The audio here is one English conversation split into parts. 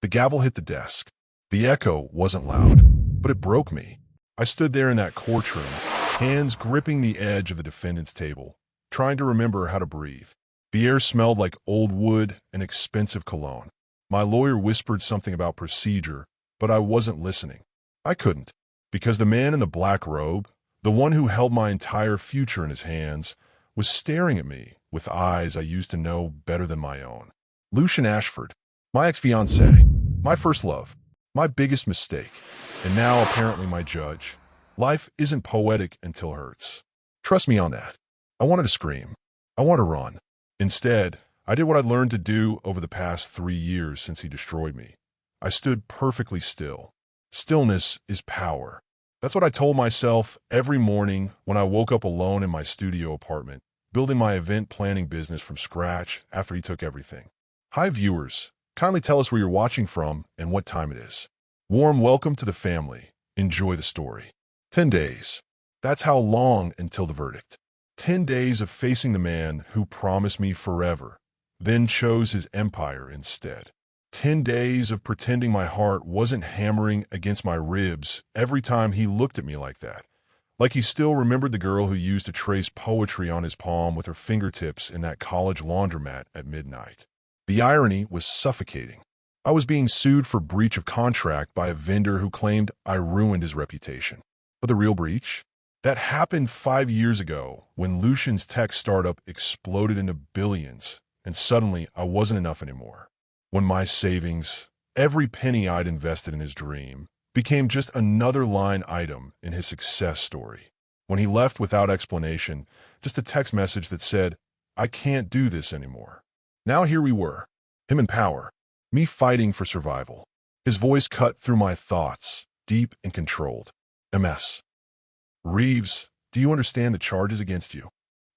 The gavel hit the desk. The echo wasn't loud, but it broke me. I stood there in that courtroom, hands gripping the edge of the defendant's table, trying to remember how to breathe. The air smelled like old wood and expensive cologne. My lawyer whispered something about procedure, but I wasn't listening. I couldn't, because the man in the black robe, the one who held my entire future in his hands, was staring at me with eyes I used to know better than my own. Lucian Ashford, my ex-fiancé, my first love, my biggest mistake, and now apparently my judge. Life isn't poetic until it hurts. Trust me on that. I wanted to scream. I wanted to run. Instead, I did what I'd learned to do over the past 3 years since he destroyed me. I stood perfectly still. Stillness is power. That's what I told myself every morning when I woke up alone in my studio apartment, building my event planning business from scratch after he took everything. Hi viewers, kindly tell us where you're watching from and what time it is. Warm welcome to the family. Enjoy the story. 10 days. That's how long until the verdict. 10 days of facing the man who promised me forever, then chose his empire instead. 10 days of pretending my heart wasn't hammering against my ribs every time he looked at me like that. Like he still remembered the girl who used to trace poetry on his palm with her fingertips in that college laundromat at midnight. The irony was suffocating. I was being sued for breach of contract by a vendor who claimed I ruined his reputation. But the real breach? That happened 5 years ago when Lucian's tech startup exploded into billions, and suddenly I wasn't enough anymore. When my savings, every penny I'd invested in his dream, became just another line item in his success story. When he left without explanation, just a text message that said, "I can't do this anymore." Now here we were, him in power, me fighting for survival. His voice cut through my thoughts, deep and controlled. MS. Reeves, do you understand the charges against you?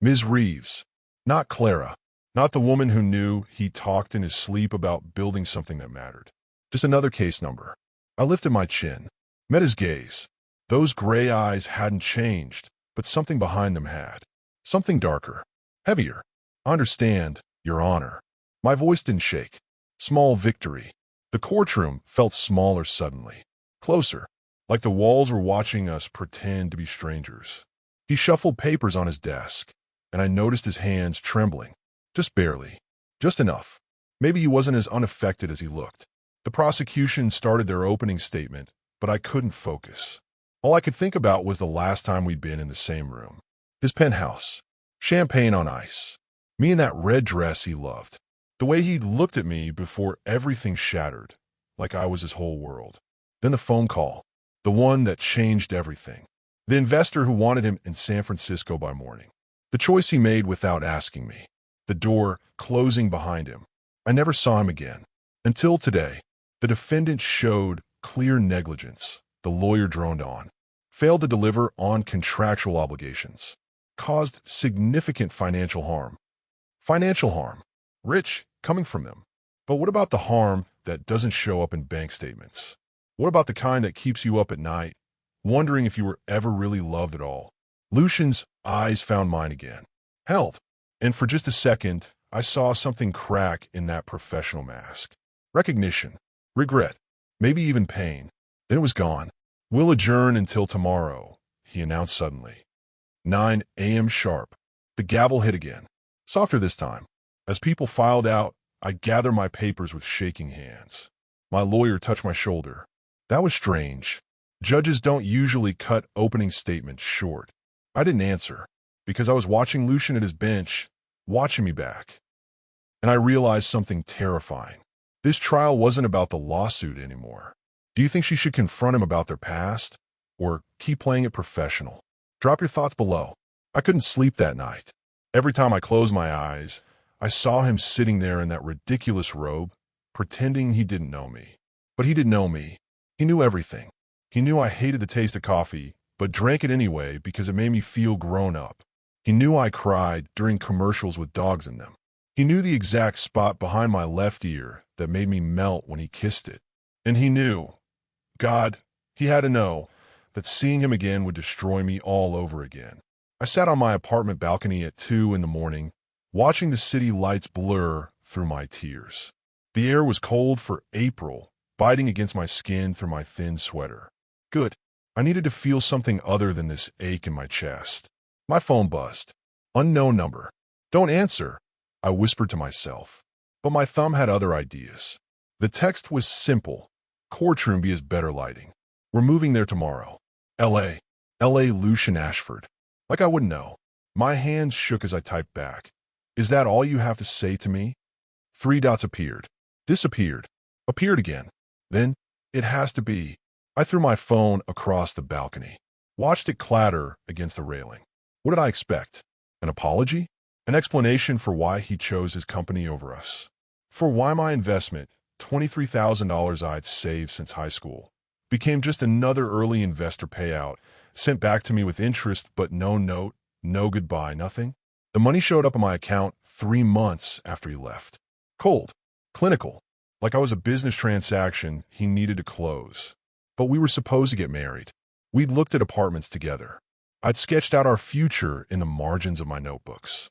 Ms. Reeves, not Clara, not the woman who knew he talked in his sleep about building something that mattered. Just another case number. I lifted my chin, met his gaze. Those gray eyes hadn't changed, but something behind them had. Something darker, heavier. I understand, Your Honor. My voice didn't shake. Small victory. The courtroom felt smaller suddenly. Closer. Like the walls were watching us pretend to be strangers. He shuffled papers on his desk, and I noticed his hands trembling. Just barely. Just enough. Maybe he wasn't as unaffected as he looked. The prosecution started their opening statement, but I couldn't focus. All I could think about was the last time we'd been in the same room. His penthouse. Champagne on ice. Me in that red dress he loved. The way he'd looked at me before everything shattered, like I was his whole world. Then the phone call. The one that changed everything. The investor who wanted him in San Francisco by morning. The choice he made without asking me. The door closing behind him. I never saw him again. Until today. The defendant showed clear negligence. The lawyer droned on. Failed to deliver on contractual obligations. Caused significant financial harm. Financial harm. Rich coming from them. But what about the harm that doesn't show up in bank statements? What about the kind that keeps you up at night, wondering if you were ever really loved at all? Lucian's eyes found mine again. Held. And for just a second, I saw something crack in that professional mask. Recognition. Regret. Maybe even pain. Then it was gone. We'll adjourn until tomorrow, he announced suddenly. 9 a.m. sharp. The gavel hit again. Softer this time. As people filed out, I gathered my papers with shaking hands. My lawyer touched my shoulder. That was strange. Judges don't usually cut opening statements short. I didn't answer, because I was watching Lucian at his bench, watching me back. And I realized something terrifying. This trial wasn't about the lawsuit anymore. Do you think she should confront him about their past, or keep playing it professional? Drop your thoughts below. I couldn't sleep that night. Every time I closed my eyes, I saw him sitting there in that ridiculous robe, pretending he didn't know me. But he didn't know me. He knew everything. He knew I hated the taste of coffee, but drank it anyway because it made me feel grown up. He knew I cried during commercials with dogs in them. He knew the exact spot behind my left ear that made me melt when he kissed it. And he knew, God, he had to know, that seeing him again would destroy me all over again. I sat on my apartment balcony at 2 in the morning, watching the city lights blur through my tears. The air was cold for April, biting against my skin through my thin sweater. Good. I needed to feel something other than this ache in my chest. My phone buzzed. Unknown number. Don't answer, I whispered to myself. But my thumb had other ideas. The text was simple. Courtroom has better lighting. We're moving there tomorrow. L.A. L.A. Lucian Ashford. Like I wouldn't know. My hands shook as I typed back. Is that all you have to say to me? 3 dots appeared. Disappeared. Appeared again. Then, it has to be. I threw my phone across the balcony. Watched it clatter against the railing. What did I expect? An apology? An explanation for why he chose his company over us. For why my investment, $23,000 I'd saved since high school, became just another early investor payout, sent back to me with interest but no note, no goodbye, nothing. The money showed up on my account 3 months after he left. Cold. Clinical. Like I was a business transaction he needed to close. But we were supposed to get married. We'd looked at apartments together. I'd sketched out our future in the margins of my notebooks.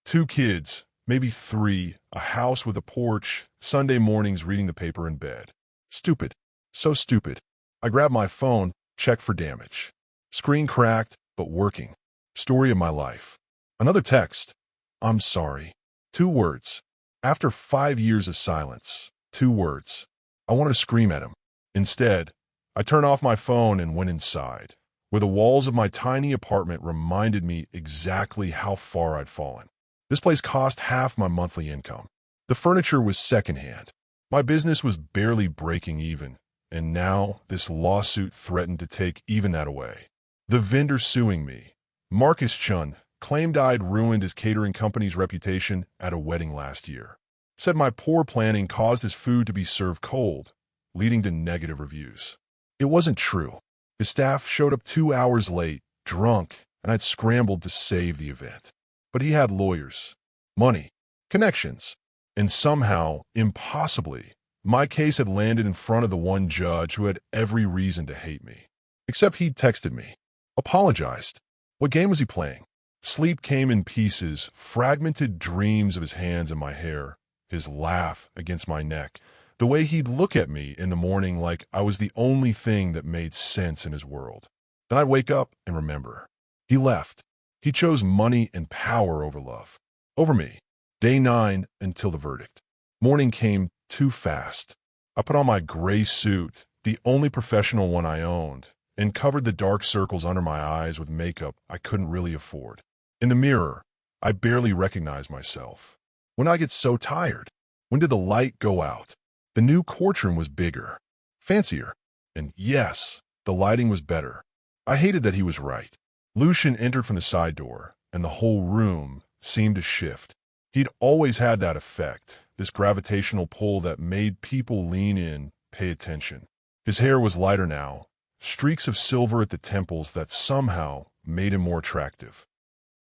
2 kids, maybe 3, a house with a porch, Sunday mornings reading the paper in bed. Stupid. So stupid. I grabbed my phone, checked for damage. Screen cracked, but working. Story of my life. Another text. I'm sorry. 2 words. After 5 years of silence. 2 words. I wanted to scream at him. Instead, I turned off my phone and went inside, where the walls of my tiny apartment reminded me exactly how far I'd fallen. This place cost half my monthly income. The furniture was secondhand. My business was barely breaking even, and now this lawsuit threatened to take even that away. The vendor suing me, Marcus Chun, claimed I'd ruined his catering company's reputation at a wedding last year. Said my poor planning caused his food to be served cold, leading to negative reviews. It wasn't true. His staff showed up 2 hours late, drunk, and I'd scrambled to save the event. But he had lawyers, money, connections, and somehow, impossibly, my case had landed in front of the one judge who had every reason to hate me. Except he'd texted me, apologized. What game was he playing? Sleep came in pieces, fragmented dreams of his hands in my hair, his laugh against my neck, the way he'd look at me in the morning like I was the only thing that made sense in his world. Then I'd wake up and remember. He left. He chose money and power over love. Over me. Day 9 until the verdict. Morning came too fast. I put on my gray suit, the only professional one I owned, and covered the dark circles under my eyes with makeup I couldn't really afford. In the mirror, I barely recognized myself. When did I get so tired? When did the light go out? The new courtroom was bigger, fancier, and yes, the lighting was better. I hated that he was right. Lucian entered from the side door, and the whole room seemed to shift. He'd always had that effect, this gravitational pull that made people lean in, pay attention. His hair was lighter now, streaks of silver at the temples that somehow made him more attractive.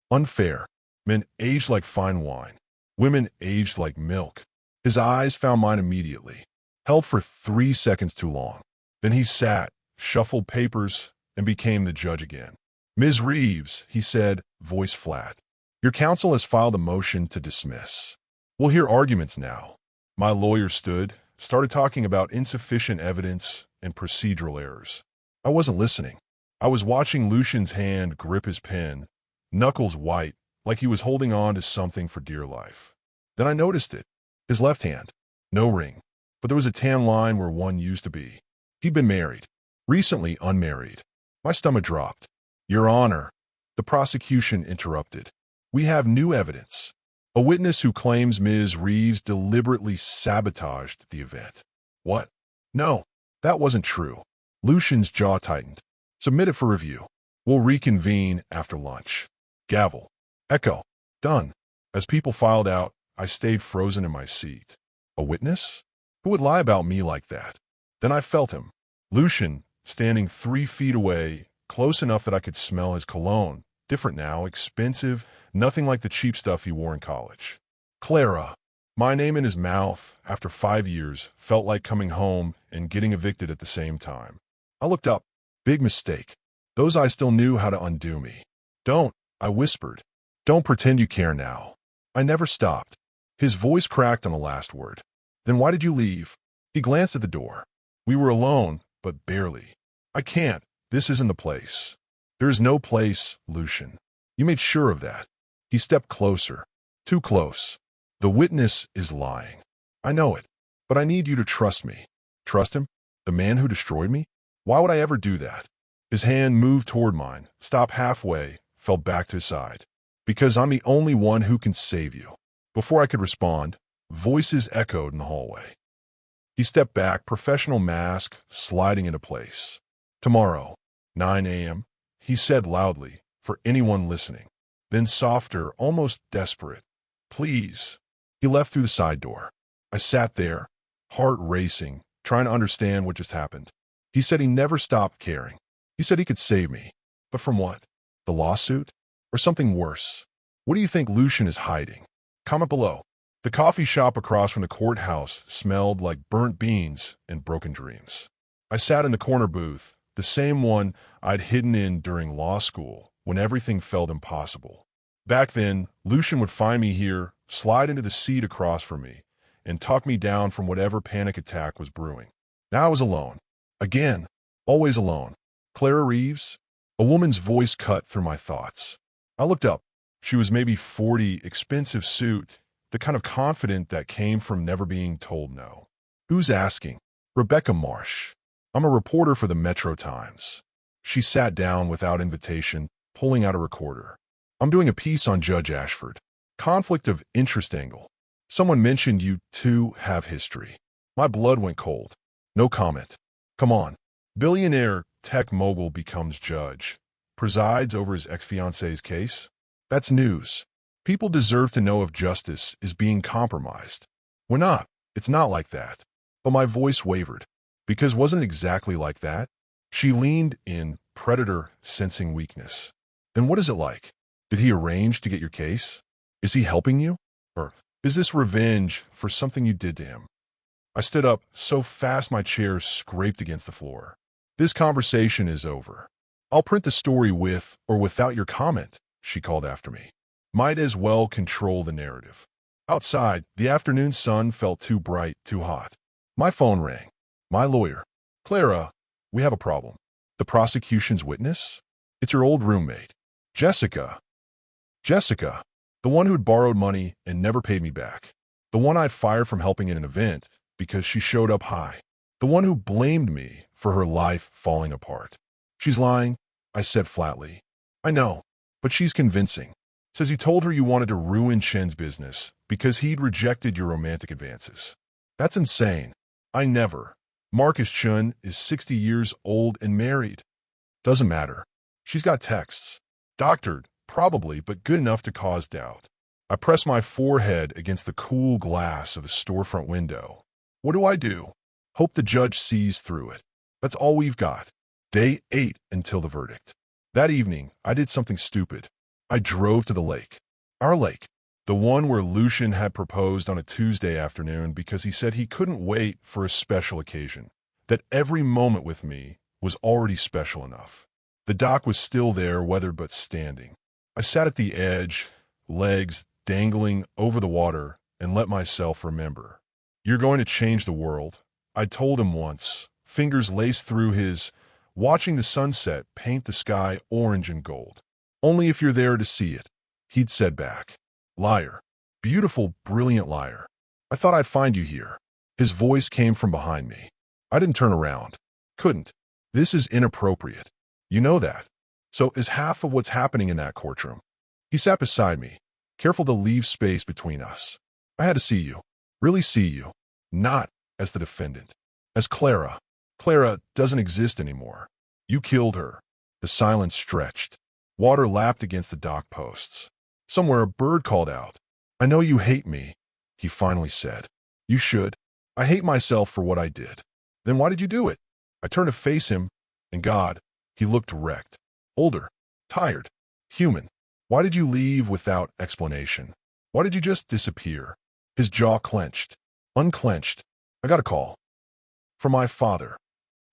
Unfair. Men aged like fine wine. Women aged like milk. His eyes found mine immediately, held for 3 seconds too long. Then he sat, shuffled papers, and became the judge again. Ms. Reeves, he said, voice flat. Your counsel has filed a motion to dismiss. We'll hear arguments now. My lawyer stood, started talking about insufficient evidence and procedural errors. I wasn't listening. I was watching Lucian's hand grip his pen, knuckles white, like he was holding on to something for dear life. Then I noticed it. His left hand. No ring. But there was a tan line where one used to be. He'd been married. Recently unmarried. My stomach dropped. Your Honor, the prosecution interrupted. We have new evidence. A witness who claims Ms. Reeves deliberately sabotaged the event. What? No, that wasn't true. Lucian's jaw tightened. Submit it for review. We'll reconvene after lunch. Gavel. Echo. Done. As people filed out, I stayed frozen in my seat. A witness? Who would lie about me like that? Then I felt him. Lucian, standing 3 feet away, close enough that I could smell his cologne. Different now, expensive, nothing like the cheap stuff he wore in college. Clara. My name in his mouth, after 5 years, felt like coming home and getting evicted at the same time. I looked up. Big mistake. Those eyes still knew how to undo me. Don't, I whispered. Don't pretend you care now. I never stopped. His voice cracked on the last word. Then why did you leave? He glanced at the door. We were alone, but barely. I can't. This isn't the place. There is no place, Lucian. You made sure of that. He stepped closer. Too close. The witness is lying. I know it. But I need you to trust me. Trust him? The man who destroyed me? Why would I ever do that? His hand moved toward mine, stopped halfway, fell back to his side. Because I'm the only one who can save you. Before I could respond, voices echoed in the hallway. He stepped back, professional mask sliding into place. Tomorrow, 9 a.m., he said loudly, for anyone listening. Then softer, almost desperate. Please. He left through the side door. I sat there, heart racing, trying to understand what just happened. He said he never stopped caring. He said he could save me. But from what? The lawsuit? Or something worse? What do you think Lucian is hiding? Comment below. The coffee shop across from the courthouse smelled like burnt beans and broken dreams. I sat in the corner booth, the same one I'd hidden in during law school when everything felt impossible. Back then, Lucian would find me here, slide into the seat across from me, and talk me down from whatever panic attack was brewing. Now I was alone. Again. Always alone. Clara Reeves? A woman's voice cut through my thoughts. I looked up. She was maybe 40, expensive suit, the kind of confident that came from never being told no. Who's asking? Rebecca Marsh. I'm a reporter for the Metro Times. She sat down without invitation, pulling out a recorder. I'm doing a piece on Judge Ashford. Conflict of interest angle. Someone mentioned you two have history. My blood went cold. No comment. Come on. Billionaire tech mogul becomes judge. Presides over his ex-fiancee's case? That's news. People deserve to know if justice is being compromised. We're not. It's not like that. But my voice wavered. Because wasn't it exactly like that? She leaned in, predator sensing weakness. Then what is it like? Did he arrange to get your case? Is he helping you? Or is this revenge for something you did to him? I stood up so fast my chair scraped against the floor. This conversation is over. I'll print the story with or without your comment, she called after me. Might as well control the narrative. Outside, the afternoon sun felt too bright, too hot. My phone rang. My lawyer. Clara, we have a problem. The prosecution's witness? It's your old roommate. Jessica. Jessica. The one who'd borrowed money and never paid me back. The one I'd fired from helping at an event because she showed up high. The one who blamed me for her life falling apart. She's lying, I said flatly. I know, but she's convincing. Says you told her you wanted to ruin Chen's business because he'd rejected your romantic advances. That's insane. I never. Marcus Chen is 60 years old and married. Doesn't matter. She's got texts. Doctored, probably, but good enough to cause doubt. I press my forehead against the cool glass of a storefront window. What do? Hope the judge sees through it. That's all we've got. Day 8 until the verdict. That evening, I did something stupid. I drove to the lake. Our lake. The one where Lucian had proposed on a Tuesday afternoon because he said he couldn't wait for a special occasion. That every moment with me was already special enough. The dock was still there, weathered but standing. I sat at the edge, legs dangling over the water, and let myself remember. You're going to change the world, I told him once, fingers laced through his, watching the sunset paint the sky orange and gold. Only if you're there to see it, he'd said back. Liar. Beautiful, brilliant liar. I thought I'd find you here. His voice came from behind me. I didn't turn around. Couldn't. This is inappropriate. You know that. So is half of what's happening in that courtroom. He sat beside me, careful to leave space between us. I had to see you. Really see you. Not as the defendant. As Clara. Clara doesn't exist anymore. You killed her. The silence stretched. Water lapped against the dock posts. Somewhere a bird called out. I know you hate me, he finally said. You should. I hate myself for what I did. Then why did you do it? I turned to face him, and God, he looked wrecked. Older. Tired. Human. Why did you leave without explanation? Why did you just disappear? His jaw clenched. Unclenched. I got a call. From my father.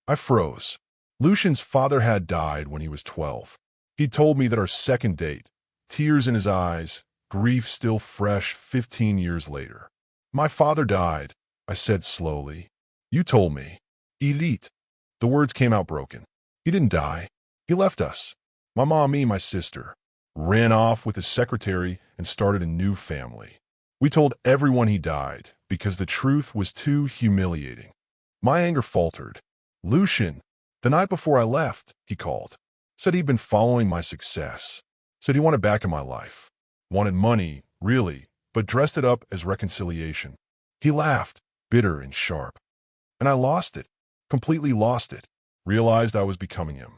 I froze. Lucian's father had died when he was 12. He told me that our second date, tears in his eyes, grief still fresh 15 years later. My father died, I said slowly. You told me. Elite. The words came out broken. He didn't die. He left us. My mom, me, my sister. Ran off with his secretary and started a new family. We told everyone he died because the truth was too humiliating. My anger faltered. Lucian, the night before I left, he called. Said he'd been following my success. Said he wanted back in my life. Wanted money, really, but dressed it up as reconciliation. He laughed, bitter and sharp. And I lost it. Completely lost it. Realized I was becoming him.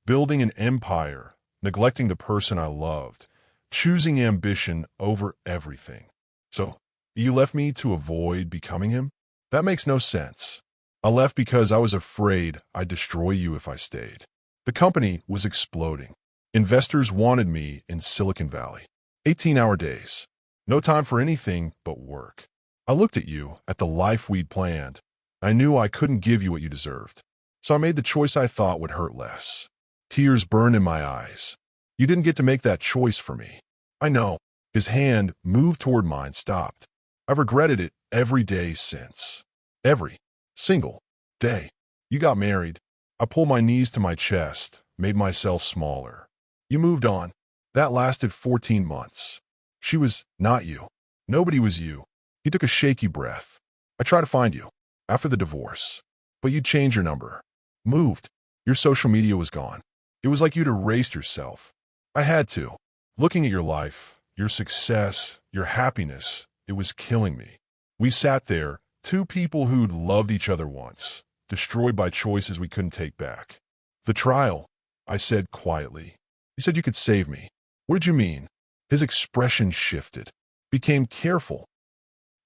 Building an empire, neglecting the person I loved, choosing ambition over everything. So, you left me to avoid becoming him? That makes no sense. I left because I was afraid I'd destroy you if I stayed. The company was exploding. Investors wanted me in Silicon Valley. 18-hour days. No time for anything but work. I looked at you, at the life we'd planned. I knew I couldn't give you what you deserved. So I made the choice I thought would hurt less. Tears burned in my eyes. You didn't get to make that choice for me. I know. His hand moved toward mine, stopped. I've regretted it every day since. Every single day. You got married. I pulled my knees to my chest, made myself smaller. You moved on. That lasted 14 months. She was not you. Nobody was you. He took a shaky breath. I tried to find you after the divorce, but you'd changed your number. Moved. Your social media was gone. It was like you'd erased yourself. I had to. Looking at your life, your success, your happiness, it was killing me. We sat there, two people who'd loved each other once, destroyed by choices we couldn't take back. The trial, I said quietly. You said you could save me. What did you mean? His expression shifted, became careful.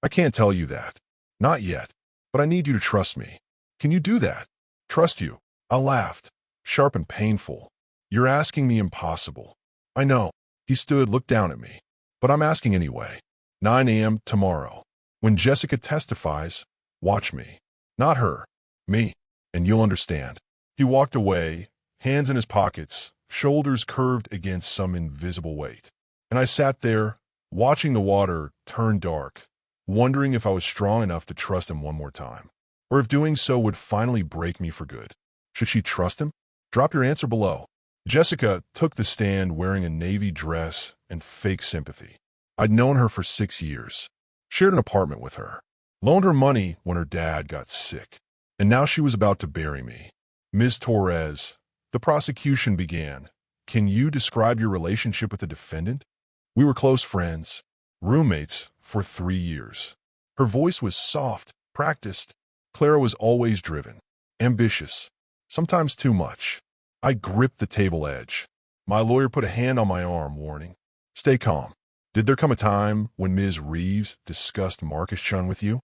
I can't tell you that. Not yet. But I need you to trust me. Can you do that? Trust you. I laughed, sharp and painful. You're asking the impossible. I know. He stood, looked down at me. But I'm asking anyway. 9 a.m. tomorrow. When Jessica testifies, watch me. Not her. Me. And you'll understand. He walked away, hands in his pockets, shoulders curved against some invisible weight. And I sat there, watching the water turn dark, wondering if I was strong enough to trust him one more time, or if doing so would finally break me for good. Should she trust him? Drop your answer below. Jessica took the stand wearing a navy dress and fake sympathy. I'd known her for 6 years, shared an apartment with her, loaned her money when her dad got sick, and now she was about to bury me. Ms. Torres, the prosecution began. Can you describe your relationship with the defendant? We were close friends, roommates for 3 years. Her voice was soft, practiced. Clara was always driven, ambitious, sometimes too much. I gripped the table edge. My lawyer put a hand on my arm, warning, stay calm. Did there come a time when Ms. Reeves discussed Marcus Chun with you?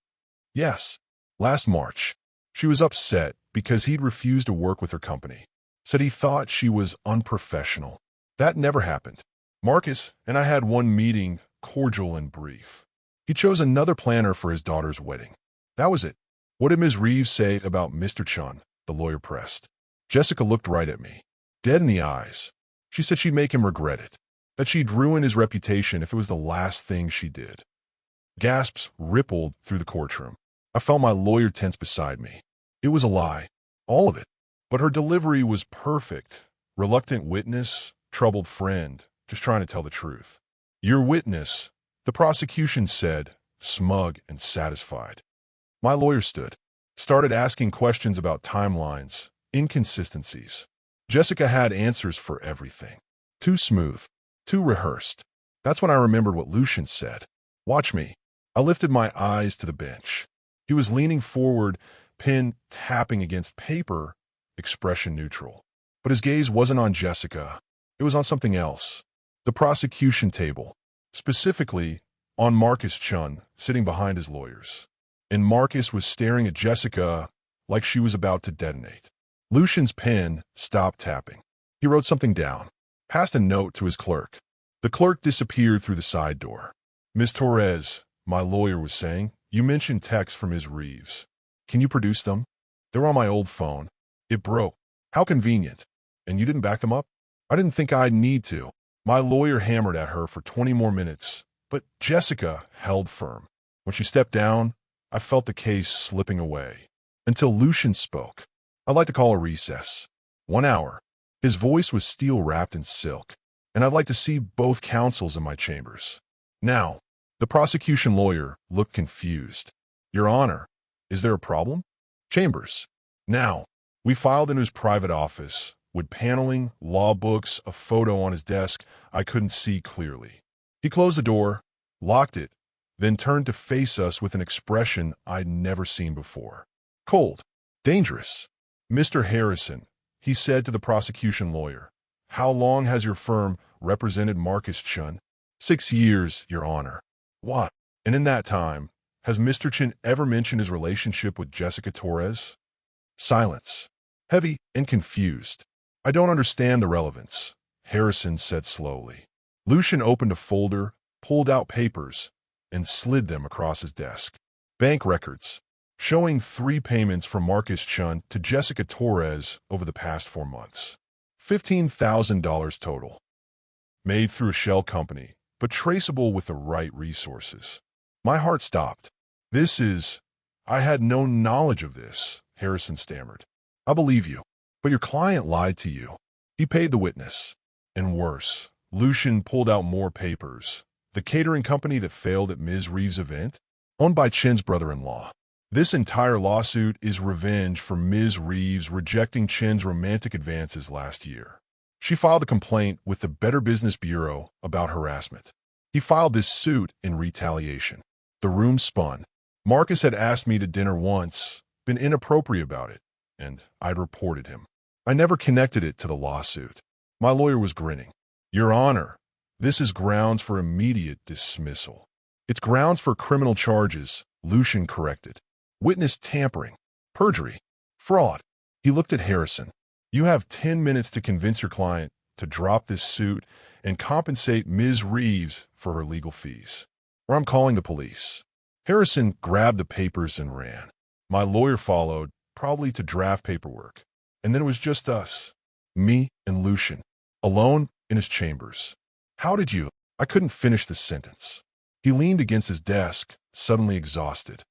Yes. Last March. She was upset because he'd refused to work with her company. Said he thought she was unprofessional. That never happened. Marcus and I had one meeting, cordial and brief. He chose another planner for his daughter's wedding. That was it. What did Ms. Reeves say about Mr. Chun? The lawyer pressed. Jessica looked right at me, dead in the eyes. She said she'd make him regret it, that she'd ruin his reputation if it was the last thing she did. Gasps rippled through the courtroom. I felt my lawyer tense beside me. It was a lie, all of it. But her delivery was perfect. Reluctant witness, troubled friend, just trying to tell the truth. Your witness, the prosecution said, smug and satisfied. My lawyer stood, started asking questions about timelines, inconsistencies. Jessica had answers for everything. Too smooth, too rehearsed. That's when I remembered what Lucian said. Watch me. I lifted my eyes to the bench. He was leaning forward, pen tapping against paper, expression neutral. But his gaze wasn't on Jessica. It was on something else. The prosecution table, specifically on Marcus Chun, sitting behind his lawyers. And Marcus was staring at Jessica like she was about to detonate. Lucian's pen stopped tapping. He wrote something down, passed a note to his clerk. The clerk disappeared through the side door. Ms. Torres, my lawyer was saying, you mentioned texts from Ms. Reeves. Can you produce them? They're on my old phone. It broke. How convenient. And you didn't back them up? I didn't think I'd need to. My lawyer hammered at her for 20 more minutes, but Jessica held firm. When she stepped down, I felt the case slipping away. Until Lucian spoke. I'd like to call a recess. 1 hour. His voice was steel-wrapped in silk, and I'd like to see both counsels in my chambers. Now, the prosecution lawyer looked confused. Your Honor, is there a problem? Chambers. Now, we filed in his private office, with paneling, law books, a photo on his desk I couldn't see clearly. He closed the door, locked it, then turned to face us with an expression I'd never seen before. Cold. Dangerous. Mr. Harrison, he said to the prosecution lawyer, how long has your firm represented Marcus Chun? 6 years, Your Honor. What? And in that time, has Mr. Chun ever mentioned his relationship with Jessica Torres? Silence. Heavy and confused. I don't understand the relevance, Harrison said slowly. Lucian opened a folder, pulled out papers, and slid them across his desk. Bank records, showing 3 payments from Marcus Chun to Jessica Torres over the past 4 months. $15,000 total. Made through a shell company, but traceable with the right resources. My heart stopped. I had no knowledge of this, Harrison stammered. I believe you, but your client lied to you. He paid the witness. And worse, Lucian pulled out more papers. The catering company that failed at Ms. Reeves' event, owned by Chen's brother-in-law. This entire lawsuit is revenge for Ms. Reeves rejecting Chen's romantic advances last year. She filed a complaint with the Better Business Bureau about harassment. He filed this suit in retaliation. The room spun. Marcus had asked me to dinner once, been inappropriate about it, and I'd reported him. I never connected it to the lawsuit. My lawyer was grinning. Your Honor, this is grounds for immediate dismissal. It's grounds for criminal charges, Lucian corrected. Witness tampering, perjury, fraud. He looked at Harrison. You have 10 minutes to convince your client to drop this suit and compensate Ms. Reeves for her legal fees, or I'm calling the police. Harrison grabbed the papers and ran. My lawyer followed, probably to draft paperwork. And then it was just us, me and Lucian, alone in his chambers. How did you? I couldn't finish the sentence. He leaned against his desk, suddenly exhausted.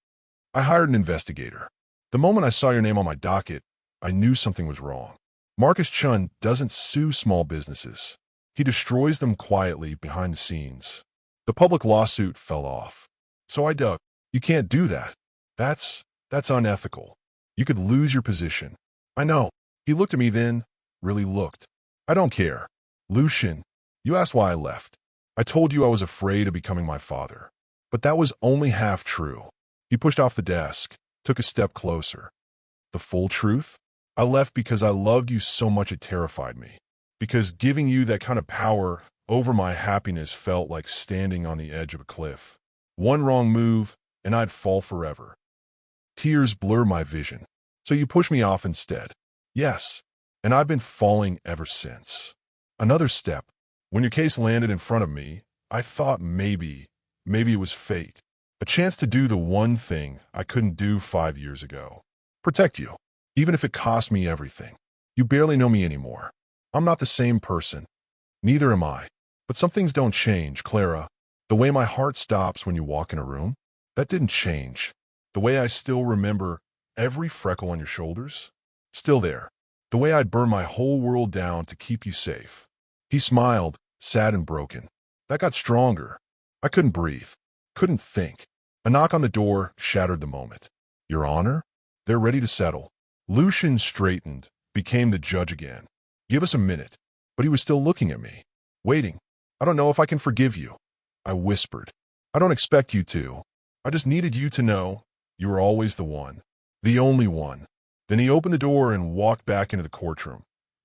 I hired an investigator. The moment I saw your name on my docket, I knew something was wrong. Marcus Chun doesn't sue small businesses. He destroys them quietly behind the scenes. The public lawsuit fell off. So I dug. You can't do that. That's unethical. You could lose your position. I know. He looked at me then, really looked. I don't care. Lucian, you asked why I left. I told you I was afraid of becoming my father. But that was only half true. He pushed off the desk, took a step closer. The full truth? I left because I loved you so much it terrified me. Because giving you that kind of power over my happiness felt like standing on the edge of a cliff. One wrong move, and I'd fall forever. Tears blur my vision. So you pushed me off instead. Yes, and I've been falling ever since. Another step. When your case landed in front of me, I thought maybe it was fate. A chance to do the one thing I couldn't do 5 years ago. Protect you, even if it cost me everything. You barely know me anymore. I'm not the same person. Neither am I. But some things don't change, Clara. The way my heart stops when you walk in a room, that didn't change. The way I still remember every freckle on your shoulders, still there. The way I'd burn my whole world down to keep you safe. He smiled, sad and broken. That got stronger. I couldn't breathe, couldn't think. A knock on the door shattered the moment. Your Honor? They're ready to settle. Lucian straightened, became the judge again. Give us a minute. But he was still looking at me, waiting. I don't know if I can forgive you. I whispered. I don't expect you to. I just needed you to know you were always the one. The only one. Then he opened the door and walked back into the courtroom,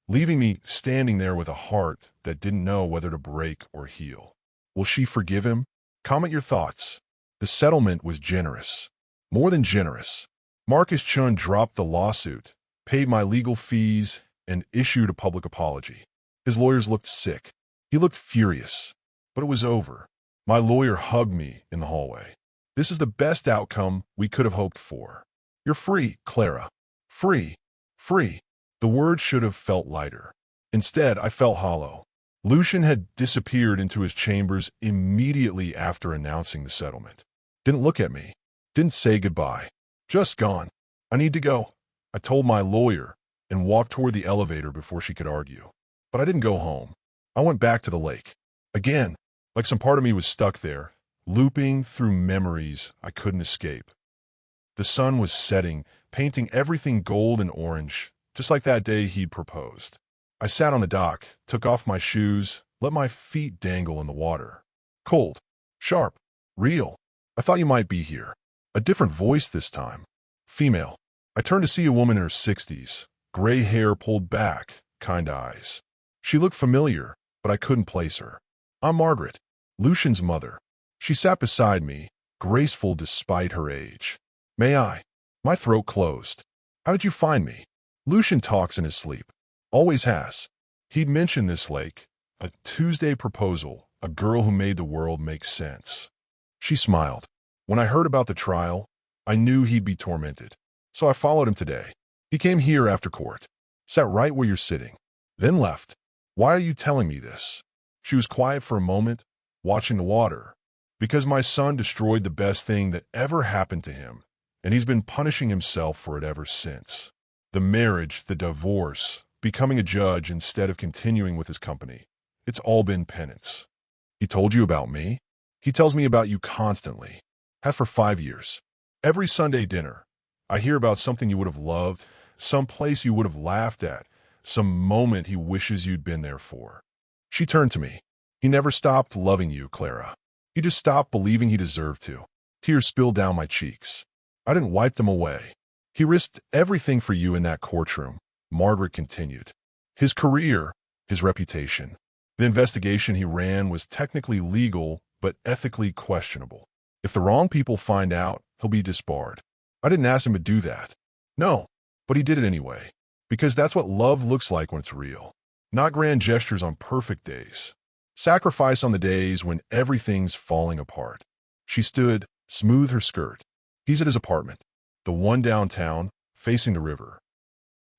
leaving me standing there with a heart that didn't know whether to break or heal. Will she forgive him? Comment your thoughts. The settlement was generous. More than generous. Marcus Chun dropped the lawsuit, paid my legal fees, and issued a public apology. His lawyers looked sick. He looked furious. But it was over. My lawyer hugged me in the hallway. This is the best outcome we could have hoped for. You're free, Clara. Free. Free. The word should have felt lighter. Instead, I felt hollow. Lucian had disappeared into his chambers immediately after announcing the settlement. Didn't look at me. Didn't say goodbye. Just gone. I need to go. I told my lawyer and walked toward the elevator before she could argue. But I didn't go home. I went back to the lake. Again, like some part of me was stuck there, looping through memories I couldn't escape. The sun was setting, painting everything gold and orange, just like that day he'd proposed. I sat on the dock, took off my shoes, let my feet dangle in the water. Cold, sharp, real. I thought you might be here. A different voice this time. Female. I turned to see a woman in her 60s, gray hair pulled back, kind eyes. She looked familiar, but I couldn't place her. I'm Margaret, Lucian's mother. She sat beside me, graceful despite her age. May I? My throat closed. How did you find me? Lucian talks in his sleep. Always has. He'd mentioned this lake, a Tuesday proposal, a girl who made the world make sense. She smiled. When I heard about the trial, I knew he'd be tormented. So I followed him today. He came here after court, sat right where you're sitting, then left. Why are you telling me this? She was quiet for a moment, watching the water. Because my son destroyed the best thing that ever happened to him, and he's been punishing himself for it ever since. The marriage, the divorce, becoming a judge instead of continuing with his company. It's all been penance. He told you about me? He tells me about you constantly. Has for 5 years. Every Sunday dinner, I hear about something you would have loved, some place you would have laughed at, some moment he wishes you'd been there for. She turned to me. He never stopped loving you, Clara. He just stopped believing he deserved to. Tears spilled down my cheeks. I didn't wipe them away. He risked everything for you in that courtroom, Margaret continued. His career, his reputation. The investigation he ran was technically legal, but ethically questionable. If the wrong people find out, he'll be disbarred. I didn't ask him to do that. No, but he did it anyway. Because that's what love looks like when it's real. Not grand gestures on perfect days. Sacrifice on the days when everything's falling apart. She stood, smoothed her skirt. He's at his apartment, the one downtown, facing the river.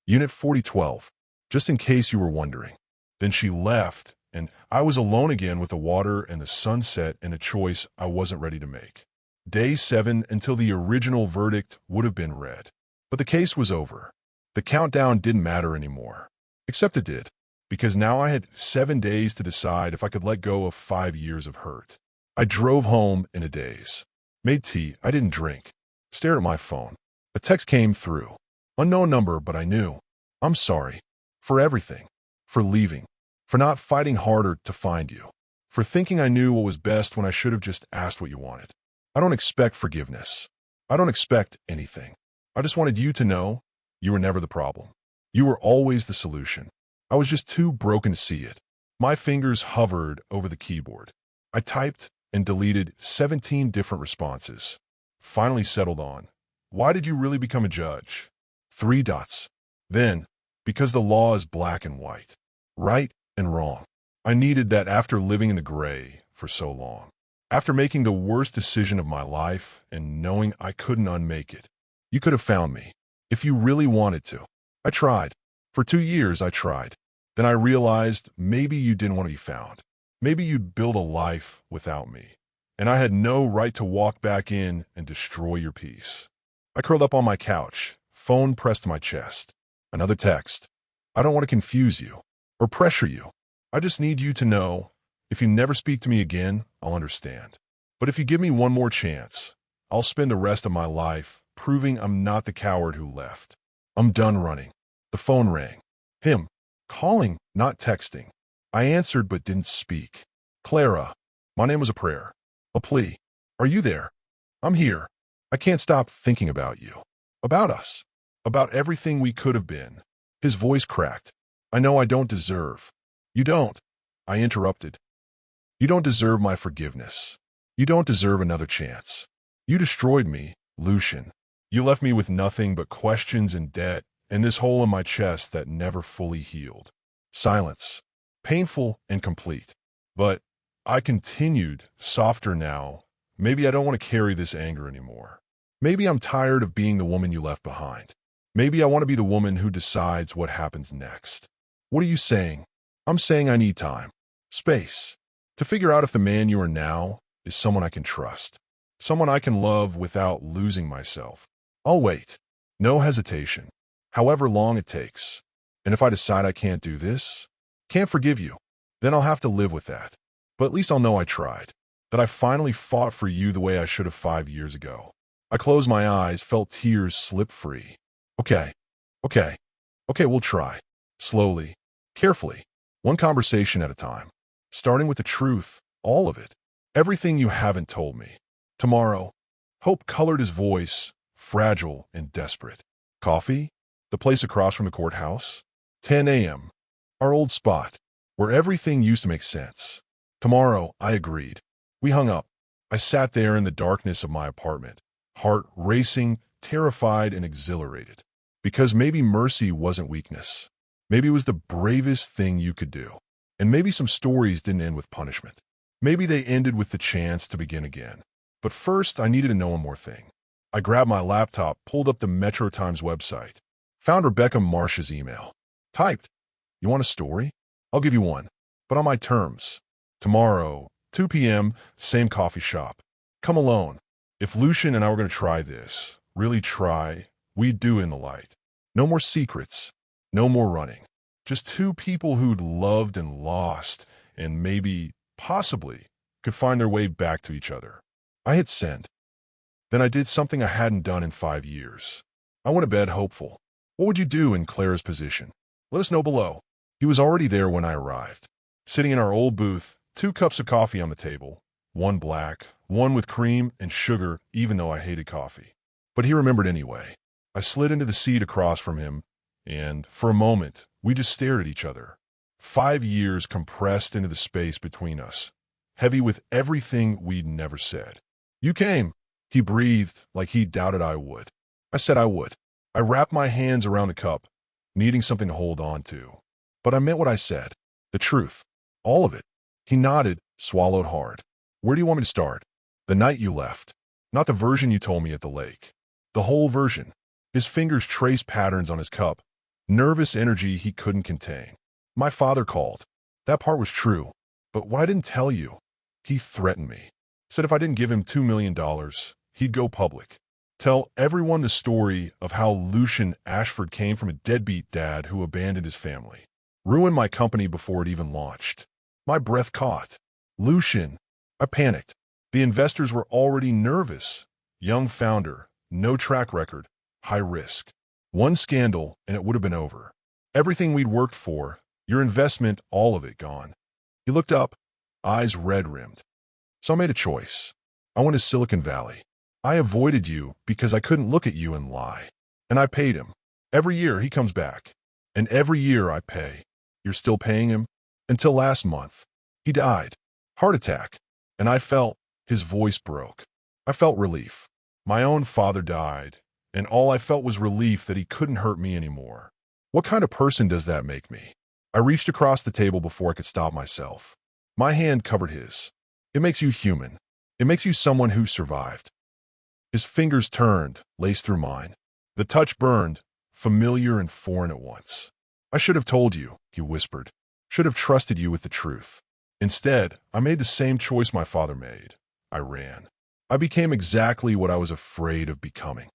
Unit 4012, just in case you were wondering. Then she left, and I was alone again with the water and the sunset and a choice I wasn't ready to make. Day 7 until the original verdict would have been read. But the case was over. The countdown didn't matter anymore. Except it did, because now I had 7 days to decide if I could let go of 5 years of hurt. I drove home in a daze. Made tea, I didn't drink. Stared at my phone. A text came through. Unknown number, but I knew. I'm sorry. For everything. For leaving. For not fighting harder to find you. For thinking I knew what was best when I should have just asked what you wanted. I don't expect forgiveness. I don't expect anything. I just wanted you to know you were never the problem. You were always the solution. I was just too broken to see it. My fingers hovered over the keyboard. I typed and deleted 17 different responses. Finally settled on, why did you really become a judge? 3 dots. Then, because the law is black and white. Right and wrong. I needed that after living in the gray for so long. After making the worst decision of my life and knowing I couldn't unmake it. You could have found me. If you really wanted to. I tried. For 2 years I tried. Then I realized maybe you didn't want to be found. Maybe you'd build a life without me. And I had no right to walk back in and destroy your peace. I curled up on my couch, phone pressed to my chest. Another text. I don't want to confuse you or pressure you. I just need you to know, if you never speak to me again, I'll understand. But if you give me one more chance, I'll spend the rest of my life proving I'm not the coward who left. I'm done running. The phone rang. Him. Calling, not texting. I answered but didn't speak. Clara. My name was a prayer. A plea. Are you there? I'm here. I can't stop thinking about you. About us. About everything we could have been. His voice cracked. I know I don't deserve. You don't. I interrupted. You don't deserve my forgiveness. You don't deserve another chance. You destroyed me, Lucian. You left me with nothing but questions and debt, and this hole in my chest that never fully healed. Silence. Painful and complete. But I continued, softer now. Maybe I don't want to carry this anger anymore. Maybe I'm tired of being the woman you left behind. Maybe I want to be the woman who decides what happens next. What are you saying? I'm saying I need time. Space. To figure out if the man you are now is someone I can trust. Someone I can love without losing myself. I'll wait. No hesitation. However long it takes. And if I decide I can't do this, can't forgive you, then I'll have to live with that. But at least I'll know I tried. That I finally fought for you the way I should have 5 years ago. I closed my eyes, felt tears slip free. Okay. Okay. Okay, we'll try. Slowly. Carefully. One conversation at a time. Starting with the truth. All of it. Everything you haven't told me. Tomorrow. Hope colored his voice, fragile and desperate. Coffee? The place across from the courthouse? 10 a.m. Our old spot, where everything used to make sense. Tomorrow, I agreed. We hung up. I sat there in the darkness of my apartment, heart racing, terrified and exhilarated. Because maybe mercy wasn't weakness. Maybe it was the bravest thing you could do. And maybe some stories didn't end with punishment. Maybe they ended with the chance to begin again. But first, I needed to know one more thing. I grabbed my laptop, pulled up the Metro Times website, found Rebecca Marsh's email. Typed, "You want a story? I'll give you one, but on my terms. Tomorrow, 2 p.m., same coffee shop. Come alone. If Lucian and I were going to try this, really try, we'd do in the light. No more secrets, no more running. Just two people who'd loved and lost, and maybe, possibly, could find their way back to each other." I hit send. Then I did something I hadn't done in 5 years. I went to bed hopeful. What would you do in Clara's position? Let us know below. He was already there when I arrived. Sitting in our old booth, 2 cups of coffee on the table. One black, one with cream and sugar, even though I hated coffee. But he remembered anyway. I slid into the seat across from him, and, for a moment, we just stared at each other. 5 years compressed into the space between us, heavy with everything we'd never said. "You came," he breathed like he doubted I would. I said I would. I wrapped my hands around the cup, needing something to hold on to. But I meant what I said. The truth. All of it. He nodded, swallowed hard. "Where do you want me to start?" "The night you left. Not the version you told me at the lake. The whole version." His fingers traced patterns on his cup, nervous energy he couldn't contain. "My father called. That part was true. But what I didn't tell you, he threatened me. Said if I didn't give him $2 million, he'd go public. Tell everyone the story of how Lucian Ashford came from a deadbeat dad who abandoned his family. Ruined my company before it even launched." My breath caught. Lucian. I panicked. The investors were already nervous. Young founder, no track record, high risk. One scandal and it would have been over. Everything we'd worked for, your investment, all of it gone. He looked up, eyes red-rimmed. So I made a choice. I went to Silicon Valley. I avoided you because I couldn't look at you and lie. And I paid him. Every year he comes back. And every year I pay. You're still paying him? Until last month. He died. Heart attack. And I felt, his voice broke. I felt relief. My own father died. And all I felt was relief that he couldn't hurt me anymore. What kind of person does that make me? I reached across the table before I could stop myself. My hand covered his. It makes you human. It makes you someone who survived. His fingers turned, laced through mine. The touch burned, familiar and foreign at once. "I should have told you," he whispered. "Should have trusted you with the truth. Instead, I made the same choice my father made. I ran. I became exactly what I was afraid of becoming.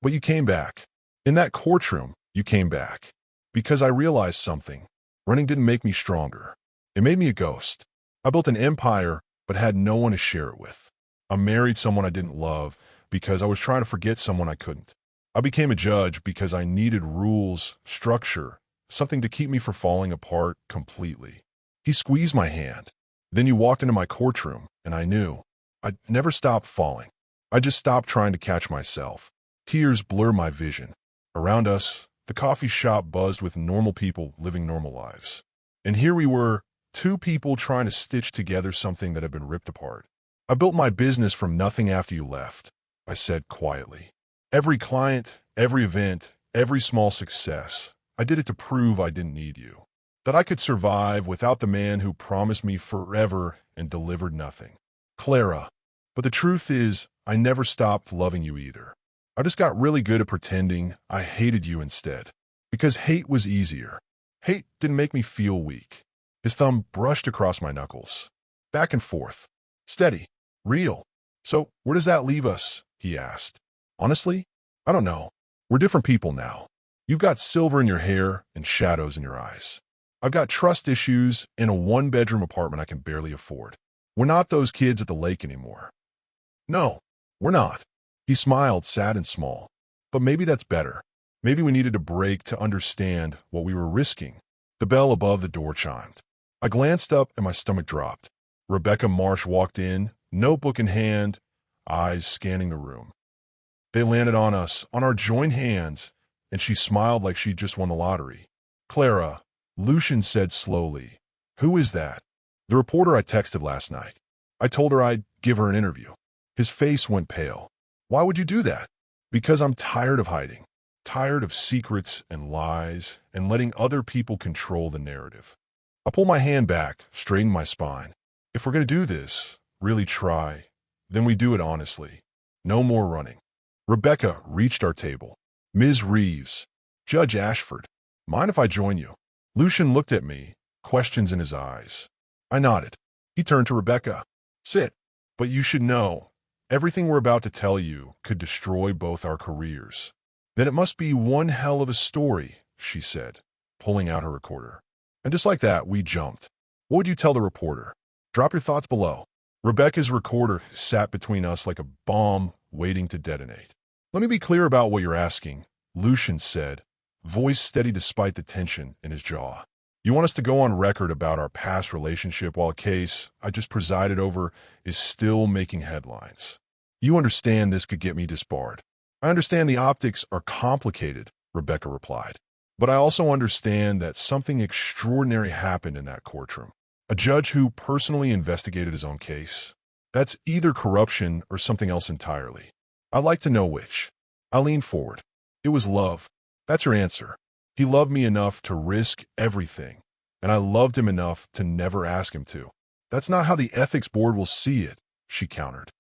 But you came back. In that courtroom, you came back. Because I realized something. Running didn't make me stronger. It made me a ghost. I built an empire, but had no one to share it with. I married someone I didn't love because I was trying to forget someone I couldn't. I became a judge because I needed rules, structure, something to keep me from falling apart completely." He squeezed my hand. "Then you walked into my courtroom, and I knew. I'd never stopped falling. I just stopped trying to catch myself. Tears blur my vision. Around us, the coffee shop buzzed with normal people living normal lives. And here we were, 2 people trying to stitch together something that had been ripped apart. I built my business from nothing after you left," I said quietly. "Every client, every event, every small success, I did it to prove I didn't need you. That I could survive without the man who promised me forever and delivered nothing. Clara. But the truth is, I never stopped loving you either. I just got really good at pretending I hated you instead. Because hate was easier. Hate didn't make me feel weak." His thumb brushed across my knuckles. Back and forth. Steady. Real. "So, where does that leave us?" he asked. "Honestly, I don't know. We're different people now. You've got silver in your hair and shadows in your eyes. I've got trust issues in a one-bedroom apartment I can barely afford. We're not those kids at the lake anymore." "No, we're not." He smiled, sad and small. "But maybe that's better. Maybe we needed a break to understand what we were risking." The bell above the door chimed. I glanced up and my stomach dropped. Rebecca Marsh walked in, notebook in hand, eyes scanning the room. They landed on us, on our joined hands, and she smiled like she'd just won the lottery. "Clara," Lucian said slowly. "Who is that?" "The reporter I texted last night. I told her I'd give her an interview." His face went pale. "Why would you do that?" "Because I'm tired of hiding. Tired of secrets and lies and letting other people control the narrative." I pulled my hand back, straightened my spine. "If we're going to do this, really try, then we do it honestly. No more running." Rebecca reached our table. "Ms. Reeves, Judge Ashford, mind if I join you?" Lucian looked at me, questions in his eyes. I nodded. He turned to Rebecca. "Sit. But you should know, everything we're about to tell you could destroy both our careers." "Then it must be one hell of a story," she said, pulling out her recorder. And just like that, we jumped. "What would you tell the reporter?" "Drop your thoughts below." Rebecca's recorder sat between us like a bomb waiting to detonate. "Let me be clear about what you're asking," Lucian said, voice steady despite the tension in his jaw. "You want us to go on record about our past relationship while a case I just presided over is still making headlines. You understand this could get me disbarred." "I understand the optics are complicated," Rebecca replied. "But I also understand that something extraordinary happened in that courtroom. A judge who personally investigated his own case. That's either corruption or something else entirely. I'd like to know which." I leaned forward. "It was love." "That's your answer." "He loved me enough to risk everything, and I loved him enough to never ask him to." "That's not how the ethics board will see it," she countered.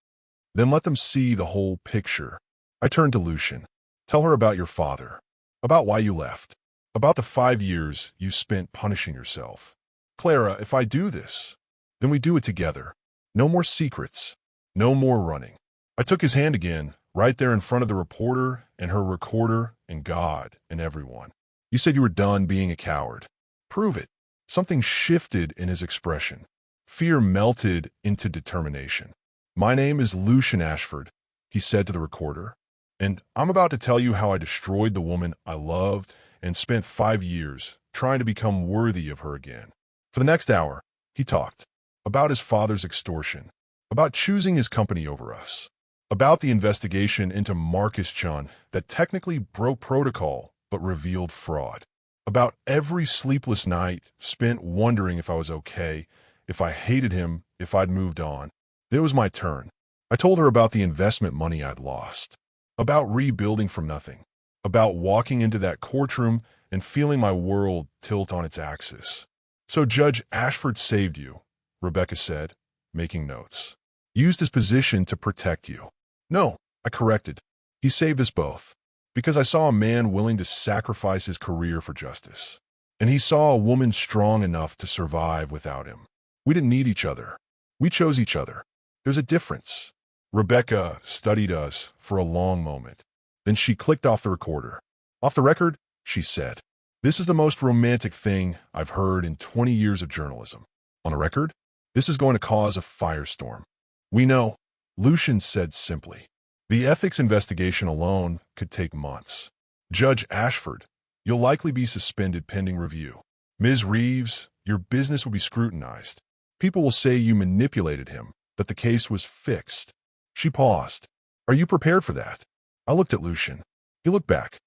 "Then let them see the whole picture." I turned to Lucian. "Tell her about your father, about why you left, about the 5 years you spent punishing yourself." "Clara, if I do this, then we do it together. No more secrets, no more running." I took his hand again, right there in front of the reporter and her recorder and God and everyone. "You said you were done being a coward. Prove it." Something shifted in his expression. Fear melted into determination. "My name is Lucian Ashford," he said to the recorder, "and I'm about to tell you how I destroyed the woman I loved and spent 5 years trying to become worthy of her again." For the next hour, he talked about his father's extortion, about choosing his company over us, about the investigation into Marcus Chun that technically broke protocol but revealed fraud, about every sleepless night spent wondering if I was okay, if I hated him, if I'd moved on. Then it was my turn. I told her about the investment money I'd lost, about rebuilding from nothing, about walking into that courtroom and feeling my world tilt on its axis. "So Judge Ashford saved you," Rebecca said, making notes. "Used his position to protect you." "No," I corrected. "He saved us both. Because I saw a man willing to sacrifice his career for justice. And he saw a woman strong enough to survive without him. We didn't need each other. We chose each other. There's a difference." Rebecca studied us for a long moment. Then she clicked off the recorder. "Off the record," she said. "This is the most romantic thing I've heard in 20 years of journalism. On a record, this is going to cause a firestorm." "We know," Lucian said simply. "The ethics investigation alone could take months. Judge Ashford, you'll likely be suspended pending review. Ms. Reeves, your business will be scrutinized. People will say you manipulated him, that the case was fixed." She paused. "Are you prepared for that?" I looked at Lucian. He looked back.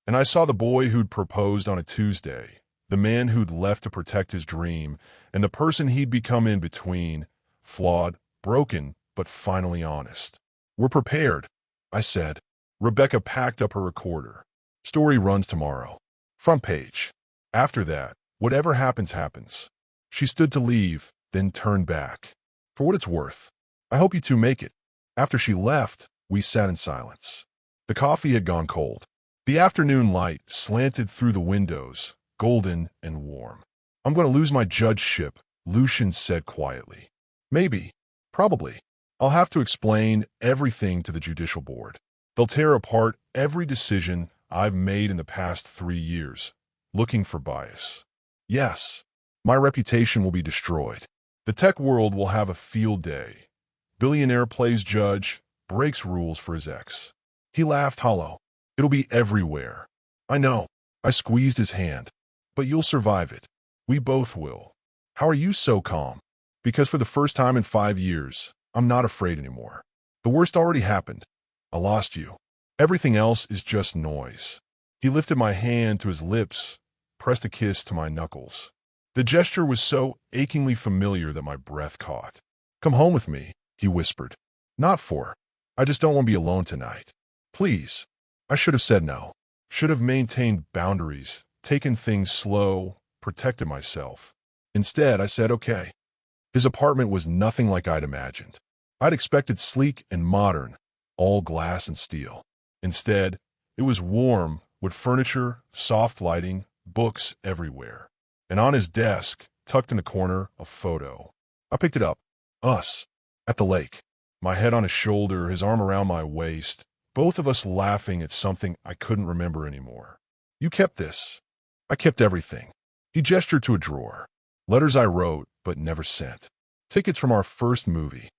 And I saw the boy who'd proposed on a Tuesday, the man who'd left to protect his dream, and the person he'd become in between, flawed, broken, but finally honest. "We're prepared," I said. Rebecca packed up her recorder. "Story runs tomorrow. Front page. After that, whatever happens, happens." She stood to leave, then turned back. "For what it's worth, I hope you two make it." After she left, we sat in silence. The coffee had gone cold. The afternoon light slanted through the windows, golden and warm. "I'm going to lose my judgeship," Lucian said quietly. "Maybe. Probably. I'll have to explain everything to the judicial board. They'll tear apart every decision I've made in the past 3 years, looking for bias. Yes, my reputation will be destroyed. The tech world will have a field day. Billionaire plays judge, breaks rules for his ex. He laughed hollow. It'll be everywhere. I know. I squeezed his hand. But you'll survive it. We both will. How are you so calm? Because for the first time in 5 years, I'm not afraid anymore. The worst already happened. I lost you. Everything else is just noise. He lifted my hand to his lips, pressed a kiss to my knuckles. The gesture was so achingly familiar that my breath caught. Come home with me, he whispered. Not for. I just don't want to be alone tonight. Please. I should have said no. Should have maintained boundaries, taken things slow, protected myself. Instead, I said okay. His apartment was nothing like I'd imagined. I'd expected sleek and modern, all glass and steel. Instead, it was warm, with furniture, soft lighting, books everywhere. And on his desk, tucked in the corner, a photo. I picked it up. Us. At the lake. My head on his shoulder, his arm around my waist, both of us laughing at something I couldn't remember anymore. You kept this. I kept everything. He gestured to a drawer. Letters I wrote, but never sent. Tickets from our first movie.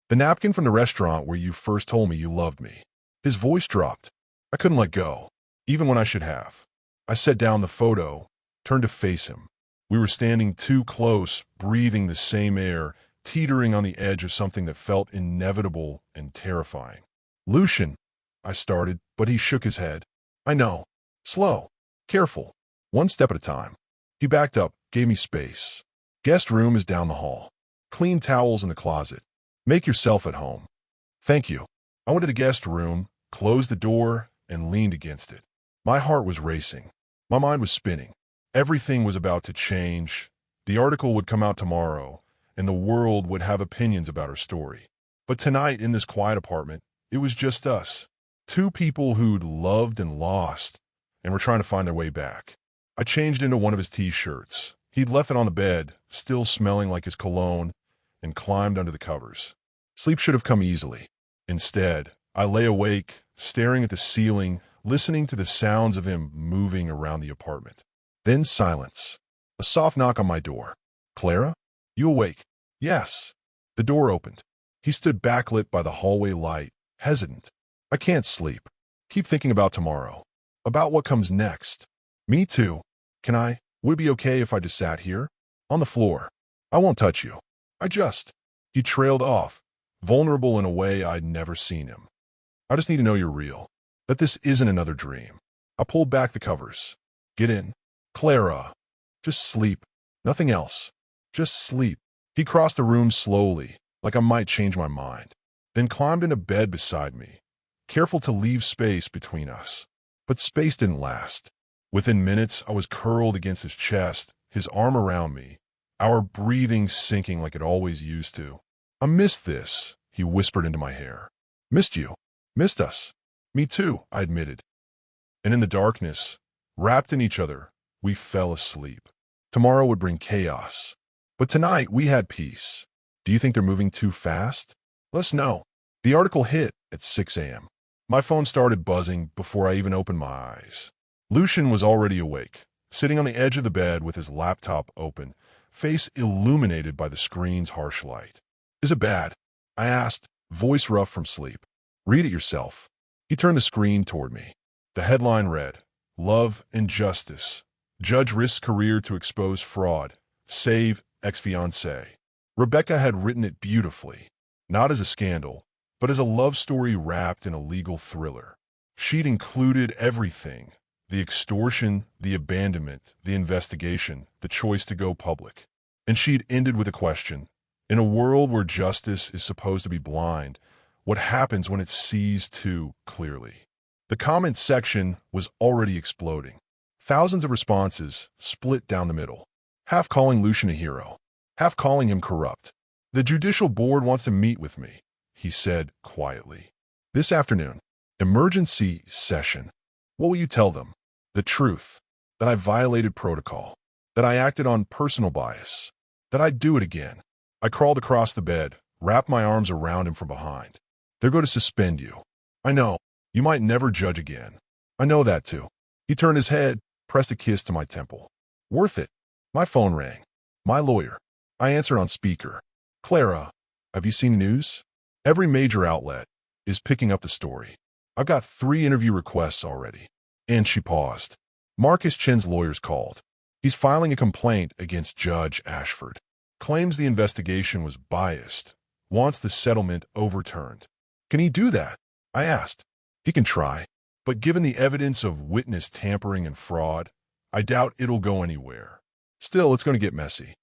The napkin from the restaurant where you first told me you loved me. His voice dropped. I couldn't let go, even when I should have. I set down the photo, turned to face him. We were standing too close, breathing the same air, teetering on the edge of something that felt inevitable and terrifying. Lucian, I started, but he shook his head. I know. Slow. Careful. One step at a time. He backed up, gave me space. Guest room is down the hall. Clean towels in the closet. Make yourself at home. Thank you. I went to the guest room, closed the door, and leaned against it. My heart was racing. My mind was spinning. Everything was about to change. The article would come out tomorrow, and the world would have opinions about our story. But tonight, in this quiet apartment, it was just us. Two people who'd loved and lost, and were trying to find their way back. I changed into one of his t-shirts. He'd left it on the bed, still smelling like his cologne, and climbed under the covers. Sleep should have come easily. Instead, I lay awake, staring at the ceiling, listening to the sounds of him moving around the apartment. Then silence. A soft knock on my door. Clara? You awake? Yes. The door opened. He stood backlit by the hallway light, hesitant. I can't sleep. Keep thinking about tomorrow. About what comes next. Me too. Would it be okay if I just sat here? On the floor. I won't touch you. He trailed off, vulnerable in a way I'd never seen him. I just need to know you're real. That this isn't another dream. I pulled back the covers. Get in. Clara. Just sleep. Nothing else. Just sleep. He crossed the room slowly, like I might change my mind, then climbed into bed beside me, careful to leave space between us. But space didn't last. Within minutes, I was curled against his chest, his arm around me, our breathing sinking like it always used to. I missed this, he whispered into my hair. Missed you. Missed us. Me too, I admitted. And in the darkness, wrapped in each other, we fell asleep. Tomorrow would bring chaos. But tonight, we had peace. Do you think they're moving too fast? Let us know. The article hit at 6 a.m. My phone started buzzing before I even opened my eyes. Lucian was already awake, sitting on the edge of the bed with his laptop open, face illuminated by the screen's harsh light. Is it bad? I asked, voice rough from sleep. Read it yourself. He turned the screen toward me. The headline read, Love and Justice. Judge risks career to expose fraud. Save ex-fiancé. Rebecca had written it beautifully, not as a scandal, but as a love story wrapped in a legal thriller. She'd included everything. The extortion, the abandonment, the investigation, the choice to go public. And she'd ended with a question. In a world where justice is supposed to be blind, what happens when it sees too clearly? The comment section was already exploding. Thousands of responses split down the middle. Half calling Lucian a hero, half calling him corrupt. The judicial board wants to meet with me, he said quietly. This afternoon. Emergency session. What will you tell them? The truth. That I violated protocol. That I acted on personal bias. That I'd do it again. I crawled across the bed, wrapped my arms around him from behind. "They're going to suspend you. I know. You might never judge again. I know that too." He turned his head, pressed a kiss to my temple. "Worth it." My phone rang. My lawyer. I answered on speaker. "Clara, have you seen the news? Every major outlet is picking up the story. I've got 3 interview requests already." And she paused. Marcus Chen's lawyers called. He's filing a complaint against Judge Ashford. Claims the investigation was biased. Wants the settlement overturned. "Can he do that?" I asked. "He can try. But given the evidence of witness tampering and fraud, I doubt it'll go anywhere. Still, it's going to get messy."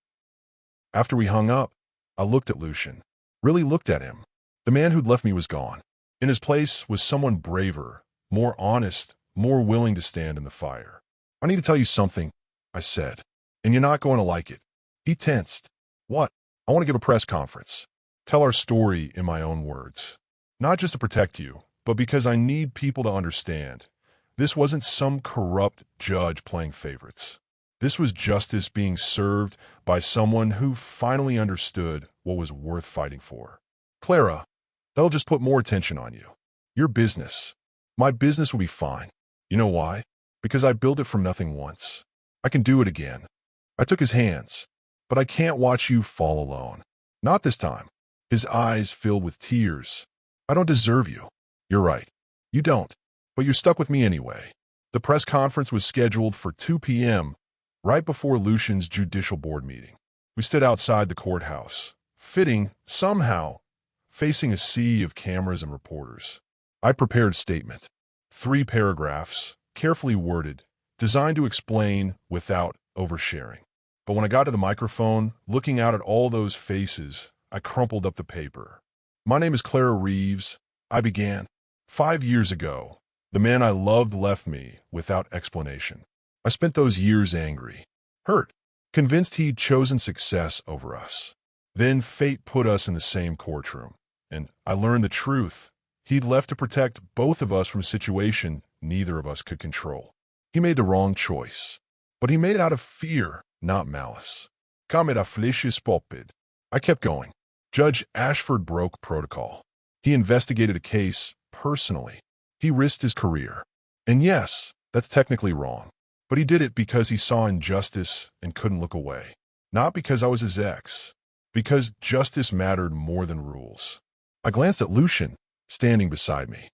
After we hung up, I looked at Lucian. Really looked at him. The man who'd left me was gone. In his place was someone braver, more honest, more willing to stand in the fire. "I need to tell you something," I said, "and you're not going to like it." He tensed. "What?" "I want to give a press conference. Tell our story in my own words. Not just to protect you, but because I need people to understand. This wasn't some corrupt judge playing favorites. This was justice being served by someone who finally understood what was worth fighting for. Clara, that'll just put more attention on you. Your business. My business will be fine. You know why? Because I built it from nothing once. I can do it again." I took his hands. "But I can't watch you fall alone. Not this time." His eyes filled with tears. "I don't deserve you." "You're right. You don't. But you're stuck with me anyway." The press conference was scheduled for 2 p.m., right before Lucian's judicial board meeting. We stood outside the courthouse, fitting, somehow, facing a sea of cameras and reporters. I prepared a statement. 3 paragraphs, carefully worded, designed to explain without oversharing. But when I got to the microphone, looking out at all those faces, I crumpled up the paper. "My name is Clara Reeves," I began. "5 years ago, the man I loved left me without explanation. I spent those years angry, hurt, convinced he'd chosen success over us. Then fate put us in the same courtroom, and I learned the truth. He'd left to protect both of us from a situation neither of us could control. He made the wrong choice, but he made it out of fear, not malice. Kamet afflicis popid." I kept going. Judge Ashford broke protocol. He investigated a case personally. He risked his career. And yes, that's technically wrong. But he did it because he saw injustice and couldn't look away. Not because I was his ex. Because justice mattered more than rules. I glanced at Lucian, standing beside me.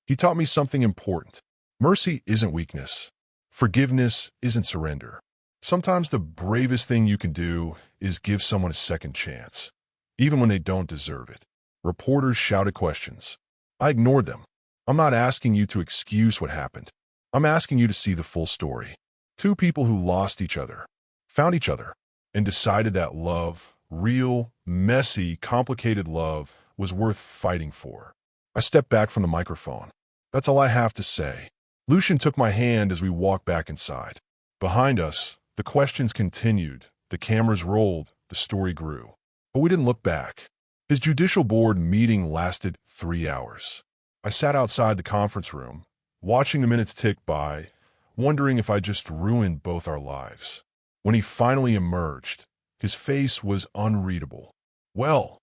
He taught me something important. Mercy isn't weakness. Forgiveness isn't surrender. Sometimes the bravest thing you can do is give someone a second chance, even when they don't deserve it. Reporters shouted questions. I ignored them. "I'm not asking you to excuse what happened. I'm asking you to see the full story. 2 people who lost each other, found each other, and decided that love, real, messy, complicated love, was worth fighting for." I stepped back from the microphone. "That's all I have to say." Lucian took my hand as we walked back inside. Behind us, the questions continued, the cameras rolled, the story grew. But we didn't look back. His judicial board meeting lasted 3 hours. I sat outside the conference room, watching the minutes tick by, wondering if I just ruined both our lives. When he finally emerged, his face was unreadable. "Well,"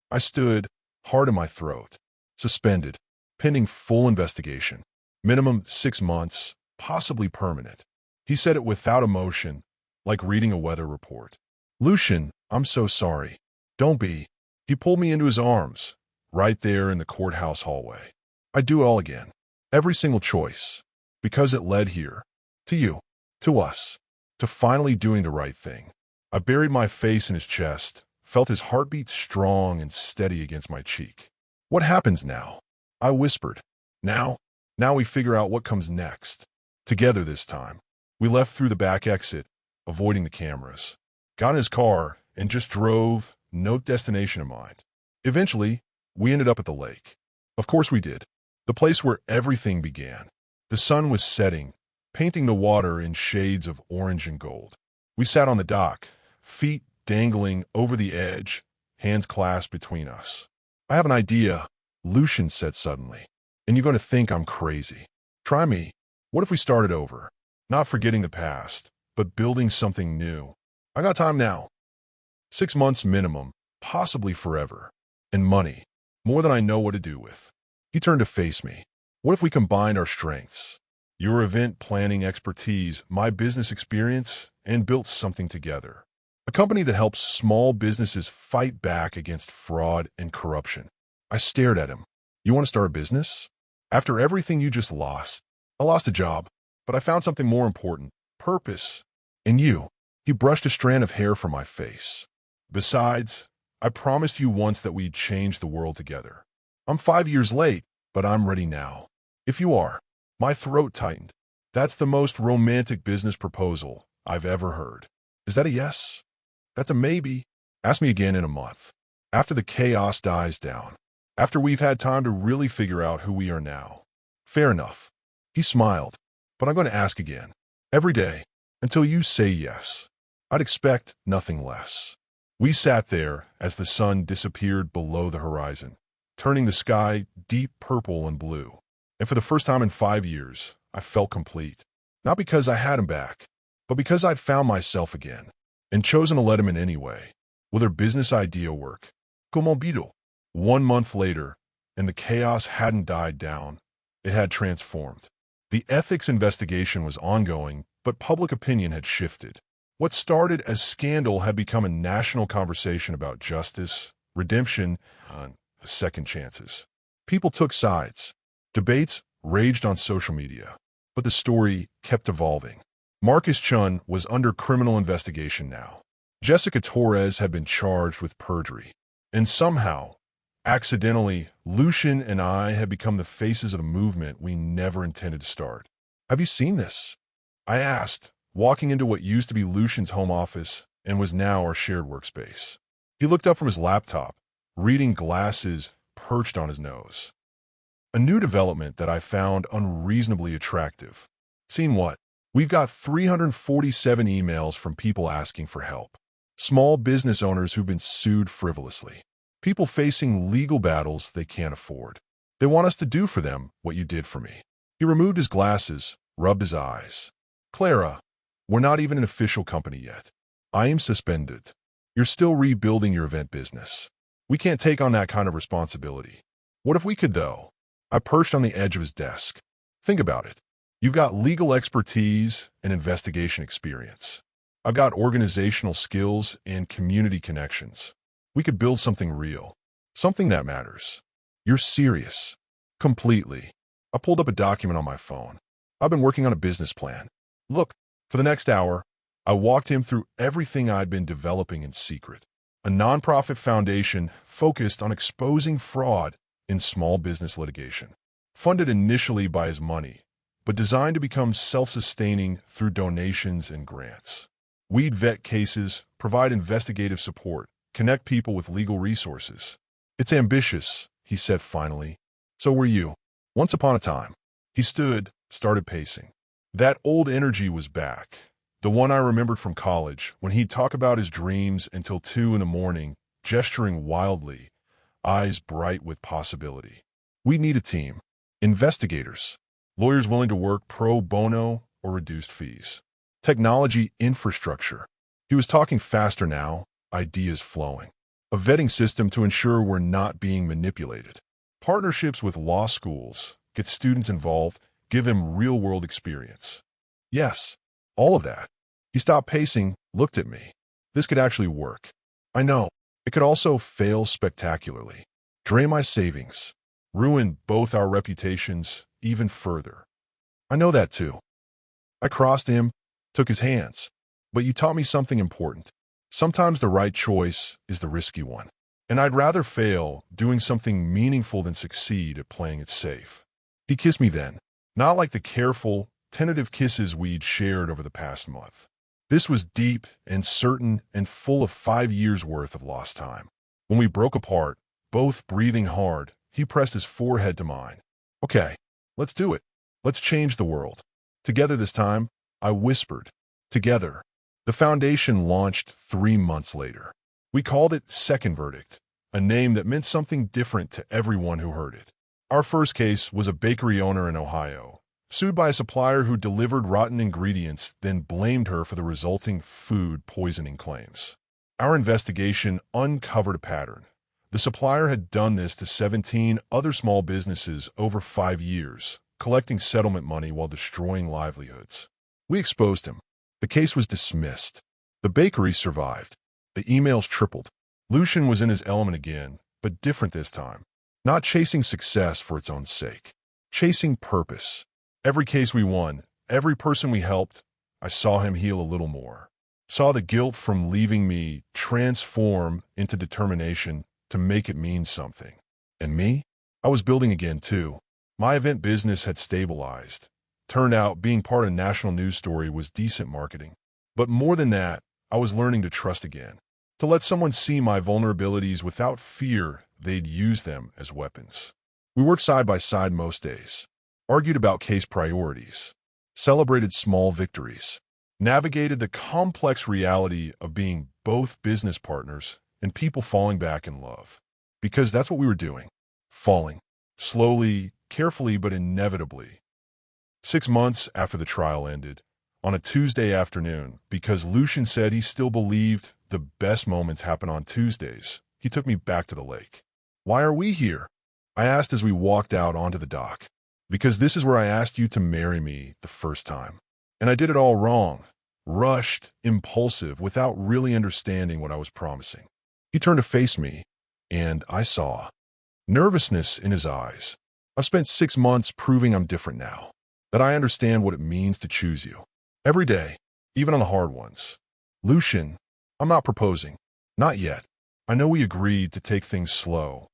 I stood, heart in my throat. "Suspended, pending full investigation. Minimum 6 months, possibly permanent." He said it without emotion, like reading a weather report. "Lucian, I'm so sorry." "Don't be." He pulled me into his arms, right there in the courthouse hallway. "I'd do it all again. Every single choice. Because it led here. To you. To us. To finally doing the right thing." I buried my face in his chest, felt his heartbeat strong and steady against my cheek. "What happens now?" I whispered. Now we figure out what comes next. Together this time." We left through the back exit, avoiding the cameras. Got in his car and just drove, no destination in mind. Eventually, we ended up at the lake. Of course we did. The place where everything began. The sun was setting, painting the water in shades of orange and gold. We sat on the dock, feet dangling over the edge, hands clasped between us. "I have an idea," Lucian said suddenly. "And you're going to think I'm crazy. Try me. What if we started over? Not forgetting the past, but building something new. I got time now. 6 months minimum, possibly forever. And money. More than I know what to do with. He turned to face me. What if we combined our strengths? Your event planning expertise, my business experience, and built something together. A company that helps small businesses fight back against fraud and corruption. I stared at him. You want to start a business? After everything you just lost. I lost a job, but I found something more important. Purpose. And you. He brushed a strand of hair from my face. Besides, I promised you once that we'd change the world together. I'm 5 years late, but I'm ready now. If you are. My throat tightened. That's the most romantic business proposal I've ever heard. Is that a yes? That's a maybe. Ask me again in a month. After the chaos dies down. After we've had time to really figure out who we are now. Fair enough. He smiled. But I'm going to ask again. Every day. Until you say yes. I'd expect nothing less. We sat there as the sun disappeared below the horizon, turning the sky deep purple and blue. And for the first time in 5 years, I felt complete. Not because I had him back, but because I'd found myself again, and chosen to let him in anyway. Will their business idea work? Como bido? 1 month later, and the chaos hadn't died down. It had transformed. The ethics investigation was ongoing, but public opinion had shifted. What started as scandal had become a national conversation about justice, redemption, and second chances. People took sides. Debates raged on social media, but the story kept evolving. Marcus Chun was under criminal investigation now. Jessica Torres had been charged with perjury. And somehow, accidentally, Lucian and I had become the faces of a movement we never intended to start. Have you seen this? I asked, walking into what used to be Lucian's home office and was now our shared workspace. He looked up from his laptop, reading glasses perched on his nose. A new development that I found unreasonably attractive. Seen what? We've got 347 emails from people asking for help. Small business owners who've been sued frivolously. People facing legal battles they can't afford. They want us to do for them what you did for me. He removed his glasses, rubbed his eyes. Clara, we're not even an official company yet. I am suspended. You're still rebuilding your event business. We can't take on that kind of responsibility. What if we could, though? I perched on the edge of his desk. Think about it. You've got legal expertise and investigation experience. I've got organizational skills and community connections. We could build something real. Something that matters. You're serious. Completely. I pulled up a document on my phone. I've been working on a business plan. Look, for the next hour, I walked him through everything I'd been developing in secret. A nonprofit foundation focused on exposing fraud in small business litigation. Funded initially by his money, but designed to become self-sustaining through donations and grants. We'd vet cases, provide investigative support, connect people with legal resources. It's ambitious, he said finally. So were you. Once upon a time. He stood, started pacing. That old energy was back. The one I remembered from college, when he'd talk about his dreams until 2 a.m, gesturing wildly, eyes bright with possibility. We need a team. Investigators. Lawyers willing to work pro bono or reduced fees. Technology infrastructure. He was talking faster now, ideas flowing. A vetting system to ensure we're not being manipulated. Partnerships with law schools. Get students involved. Give them real-world experience. Yes, all of that. He stopped pacing, looked at me. This could actually work. I know. It could also fail spectacularly. Drain my savings. Ruin both our reputations even further. I know that too. I crossed him, took his hands. But you taught me something important. Sometimes the right choice is the risky one. And I'd rather fail doing something meaningful than succeed at playing it safe. He kissed me then. Not like the careful, tentative kisses we'd shared over the past month. This was deep and certain and full of 5 years' worth of lost time. When we broke apart, both breathing hard, he pressed his forehead to mine. Okay, let's do it. Let's change the world. Together this time, I whispered. Together. The foundation launched 3 months later. We called it Second Verdict, a name that meant something different to everyone who heard it. Our first case was a bakery owner in Ohio, sued by a supplier who delivered rotten ingredients, then blamed her for the resulting food poisoning claims. Our investigation uncovered a pattern. The supplier had done this to 17 other small businesses over 5 years, collecting settlement money while destroying livelihoods. We exposed him. The case was dismissed. The bakery survived. The emails tripled. Lucian was in his element again, but different this time. Not chasing success for its own sake. Chasing purpose. Every case we won, every person we helped, I saw him heal a little more. Saw the guilt from leaving me transform into determination to make it mean something. And me? I was building again too. My event business had stabilized. Turned out being part of a national news story was decent marketing. But more than that, I was learning to trust again. To let someone see my vulnerabilities without fear they'd use them as weapons. We worked side by side most days. Argued about case priorities. Celebrated small victories. Navigated the complex reality of being both business partners and people falling back in love. Because that's what we were doing. Falling. Slowly, carefully, but inevitably. 6 months after the trial ended, on a Tuesday afternoon, because Lucian said he still believed the best moments happen on Tuesdays, he took me back to the lake. Why are we here? I asked as we walked out onto the dock. Because this is where I asked you to marry me the first time. And I did it all wrong. Rushed, impulsive, without really understanding what I was promising. He turned to face me, and I saw nervousness in his eyes. I've spent 6 months proving I'm different now. That I understand what it means to choose you. Every day, even on the hard ones. Lucian, I'm not proposing. Not yet. I know we agreed to take things slow.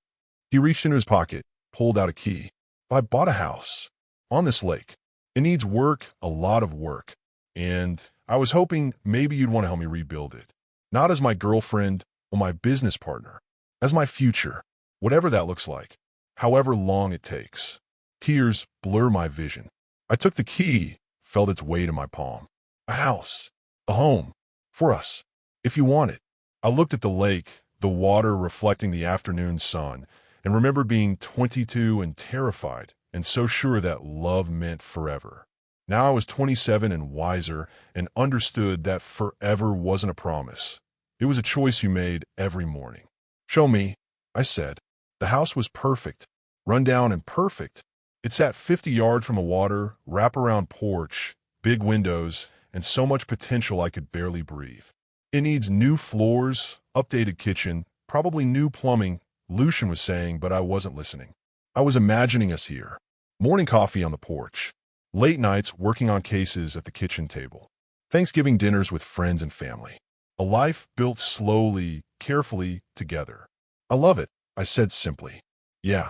He reached into his pocket, pulled out a key. I bought a house. On this lake. It needs work, a lot of work. And I was hoping maybe you'd want to help me rebuild it. Not as my girlfriend or my business partner. As my future. Whatever that looks like. However long it takes. Tears blur my vision. I took the key, felt its weight in my palm. A house. A home. For us. If you want it. I looked at the lake, the water reflecting the afternoon sun, and remembered being 22 and terrified, and so sure that love meant forever. Now I was 27 and wiser, and understood that forever wasn't a promise. It was a choice you made every morning. Show me, I said. The house was perfect. Run down and perfect. It sat 50 yards from a water, wraparound porch, big windows, and so much potential I could barely breathe. It needs new floors, updated kitchen, probably new plumbing, Lucian was saying, but I wasn't listening. I was imagining us here. Morning coffee on the porch. Late nights working on cases at the kitchen table. Thanksgiving dinners with friends and family. A life built slowly, carefully, together. I love it, I said simply. Yeah.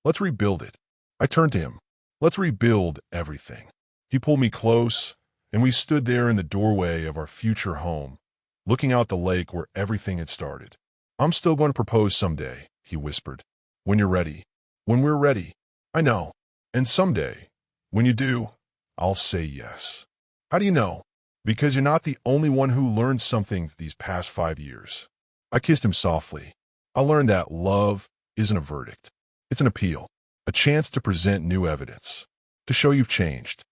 Let's rebuild it. I turned to him. Let's rebuild everything. He pulled me close, and we stood there in the doorway of our future home, looking out the lake where everything had started. I'm still going to propose someday, he whispered. When you're ready. When we're ready. I know. And someday, when you do, I'll say yes. How do you know? Because you're not the only one who learned something these past 5 years. I kissed him softly. I learned that love isn't a verdict. It's an appeal. A chance to present new evidence. To show you've changed.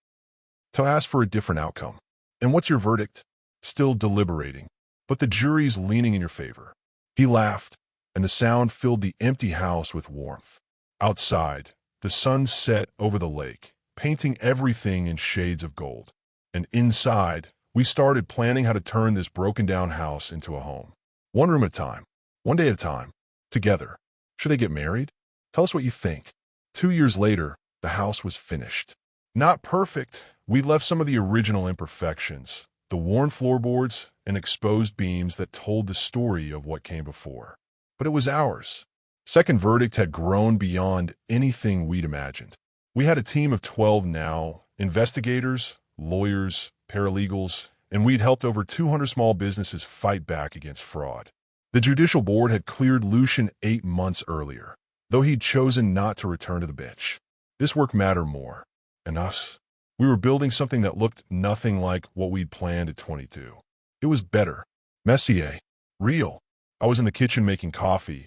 To ask for a different outcome. And what's your verdict? Still deliberating. But the jury's leaning in your favor. He laughed, and the sound filled the empty house with warmth. Outside, the sun set over the lake, painting everything in shades of gold. And inside, we started planning how to turn this broken-down house into a home. One room at a time. One day at a time. Together. Should they get married? Tell us what you think. 2 years later, the house was finished. Not perfect. We left some of the original imperfections. The worn floorboards and exposed beams that told the story of what came before. But it was ours. Second verdict had grown beyond anything we'd imagined. We had a team of 12 now, investigators, lawyers, paralegals, and we'd helped over 200 small businesses fight back against fraud. The judicial board had cleared Lucian 8 months earlier, though he'd chosen not to return to the bench. This work mattered more. And us? We were building something that looked nothing like what we'd planned at 22. It was better. Messier. Real. I was in the kitchen making coffee.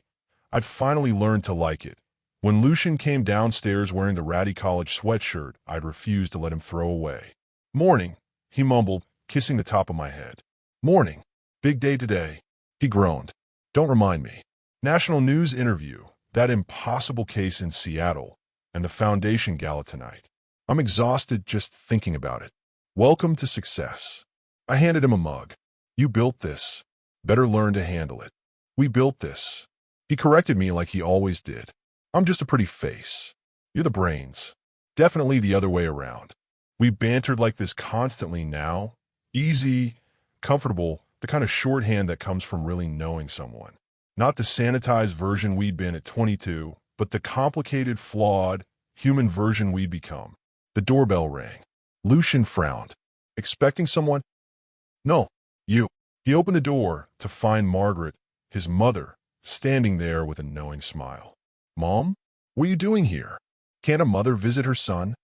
I'd finally learned to like it. When Lucian came downstairs wearing the ratty college sweatshirt I'd refused to let him throw away. Morning, he mumbled, kissing the top of my head. Morning. Big day today. He groaned. Don't remind me. National news interview, that impossible case in Seattle, and the foundation gala tonight. I'm exhausted just thinking about it. Welcome to success. I handed him a mug. You built this. Better learn to handle it. We built this. He corrected me like he always did. I'm just a pretty face. You're the brains. Definitely the other way around. We bantered like this constantly now. Easy, comfortable, the kind of shorthand that comes from really knowing someone. Not the sanitized version we'd been at 22, but the complicated, flawed, human version we'd become. The doorbell rang. Lucian frowned. Expecting someone? No, you. He opened the door to find Margaret, his mother, standing there with a knowing smile. Mom? What are you doing here? Can't a mother visit her son?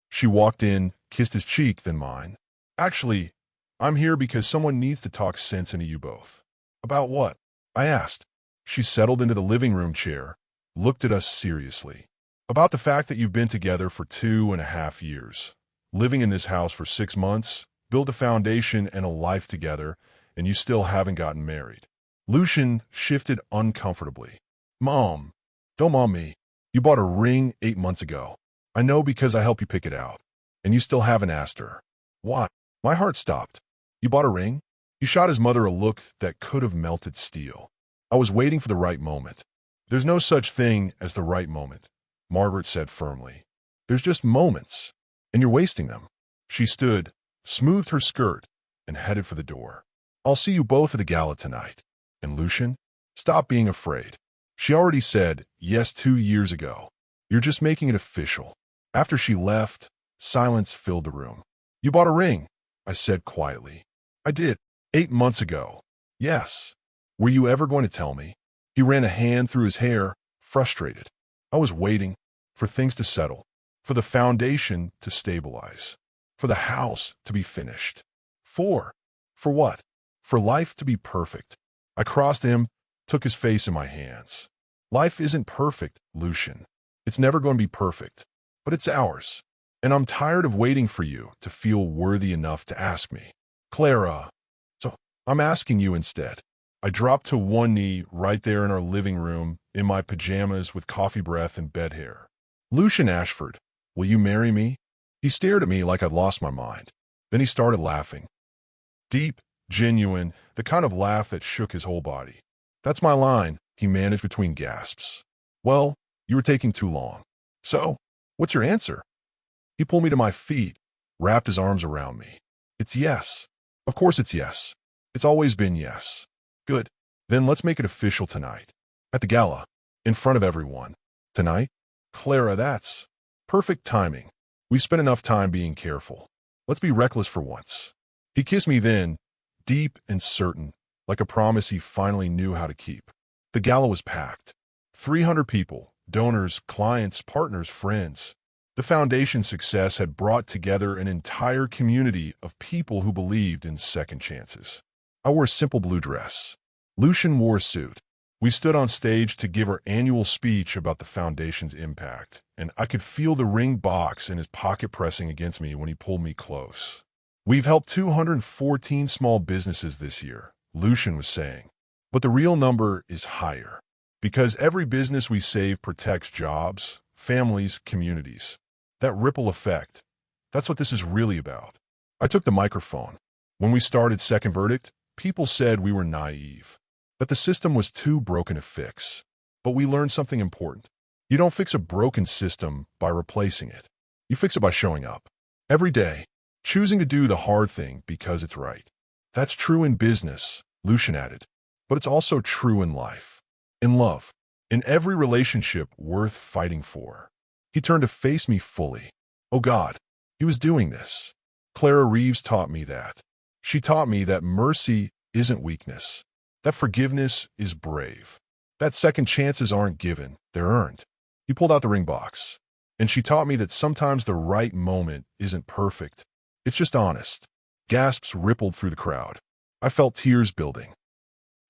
She walked in, kissed his cheek, then mine. Actually, I'm here because someone needs to talk sense into you both. About what? I asked. She settled into the living room chair, looked at us seriously. About the fact that you've been together for 2.5 years, living in this house for 6 months, built a foundation and a life together, and you still haven't gotten married. Lucian shifted uncomfortably. Mom, don't mom me. You bought a ring 8 months ago. I know because I helped you pick it out. And you still haven't asked her. What? My heart stopped. You bought a ring? He shot his mother a look that could have melted steel. I was waiting for the right moment. There's no such thing as the right moment, Margaret said firmly. There's just moments, and you're wasting them. She stood, smoothed her skirt, and headed for the door. I'll see you both at the gala tonight. And Lucian, stop being afraid. She already said yes 2 years ago. You're just making it official. After she left, silence filled the room. You bought a ring, I said quietly. I did, 8 months ago. Yes. Were you ever going to tell me? He ran a hand through his hair, frustrated. I was waiting for things to settle, for the foundation to stabilize, for the house to be finished. For what? For life to be perfect. I crossed him, took his face in my hands. Life isn't perfect, Lucian. It's never going to be perfect, but it's ours. And I'm tired of waiting for you to feel worthy enough to ask me. Clara. So I'm asking you instead. I dropped to one knee right there in our living room, in my pajamas with coffee breath and bed hair. Lucian Ashford, will you marry me? He stared at me like I'd lost my mind. Then he started laughing. Deep, genuine, the kind of laugh that shook his whole body. That's my line, he managed between gasps. Well, you were taking too long. So, what's your answer? He pulled me to my feet, wrapped his arms around me. It's yes. Of course it's yes. It's always been yes. Good. Then let's make it official tonight. At the gala. In front of everyone. Tonight? Clara, that's perfect timing. We've spent enough time being careful. Let's be reckless for once. He kissed me then, deep and certain, like a promise he finally knew how to keep. The gala was packed. 300 people, donors, clients, partners, friends. The foundation's success had brought together an entire community of people who believed in second chances. I wore a simple blue dress. Lucian wore a suit. We stood on stage to give our annual speech about the foundation's impact, and I could feel the ring box in his pocket pressing against me when he pulled me close. We've helped 214 small businesses this year, Lucian was saying. But the real number is higher, because every business we save protects jobs, families, communities. That ripple effect, that's what this is really about. I took the microphone. When we started Second Verdict, people said we were naive, that the system was too broken to fix. But we learned something important. You don't fix a broken system by replacing it. You fix it by showing up. Every day, choosing to do the hard thing because it's right. That's true in business, Lucian added. But it's also true in life, in love, in every relationship worth fighting for. He turned to face me fully. Oh God, he was doing this. Clara Reeves taught me that. She taught me that mercy isn't weakness, that forgiveness is brave, that second chances aren't given, they're earned. He pulled out the ring box, and she taught me that sometimes the right moment isn't perfect. It's just honest. Gasps rippled through the crowd. I felt tears building.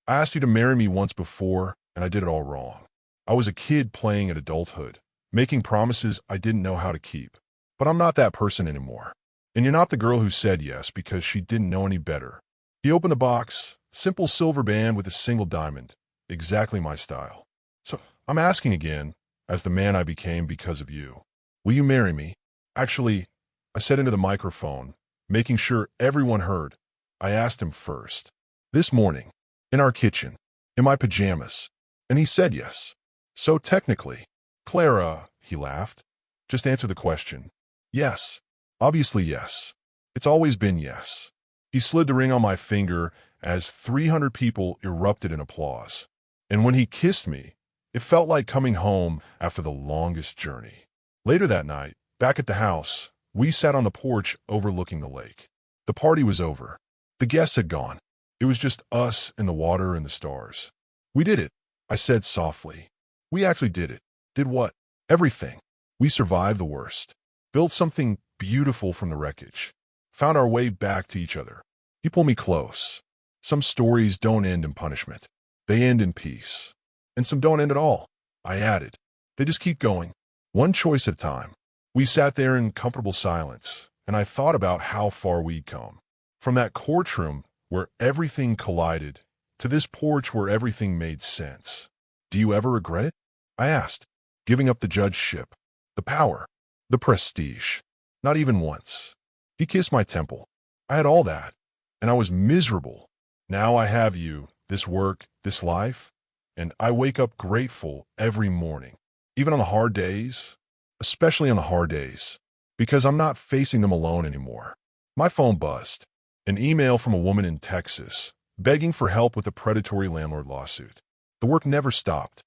I asked you to marry me once before, and I did it all wrong. I was a kid playing at adulthood, making promises I didn't know how to keep. But I'm not that person anymore. And you're not the girl who said yes because she didn't know any better. He opened the box, simple silver band with a single diamond, exactly my style. So I'm asking again, as the man I became because of you. Will you marry me? Actually, I said into the microphone, making sure everyone heard. I asked him first. This morning, in our kitchen, in my pajamas. And he said yes. So technically, Clara, he laughed, just answer the question. Yes. Obviously yes. It's always been yes. He slid the ring on my finger as 300 people erupted in applause. And when he kissed me, it felt like coming home after the longest journey. Later that night, back at the house, we sat on the porch overlooking the lake. The party was over. The guests had gone. It was just us and the water and the stars. We did it, I said softly. We actually did it. Did what? Everything. We survived the worst. Built something beautiful from the wreckage. Found our way back to each other. He pulled me close. Some stories don't end in punishment. They end in peace. And some don't end at all, I added. They just keep going, one choice at a time. We sat there in comfortable silence, and I thought about how far we'd come. From that courtroom where everything collided to this porch where everything made sense. Do you ever regret it? I asked, giving up the judgeship, the power, the prestige. Not even once. He kissed my temple. I had all that, and I was miserable. Now I have you, this work, this life, and I wake up grateful every morning, even on the hard days, especially on the hard days, because I'm not facing them alone anymore. My phone buzzed. An email from a woman in Texas, begging for help with a predatory landlord lawsuit. The work never stopped.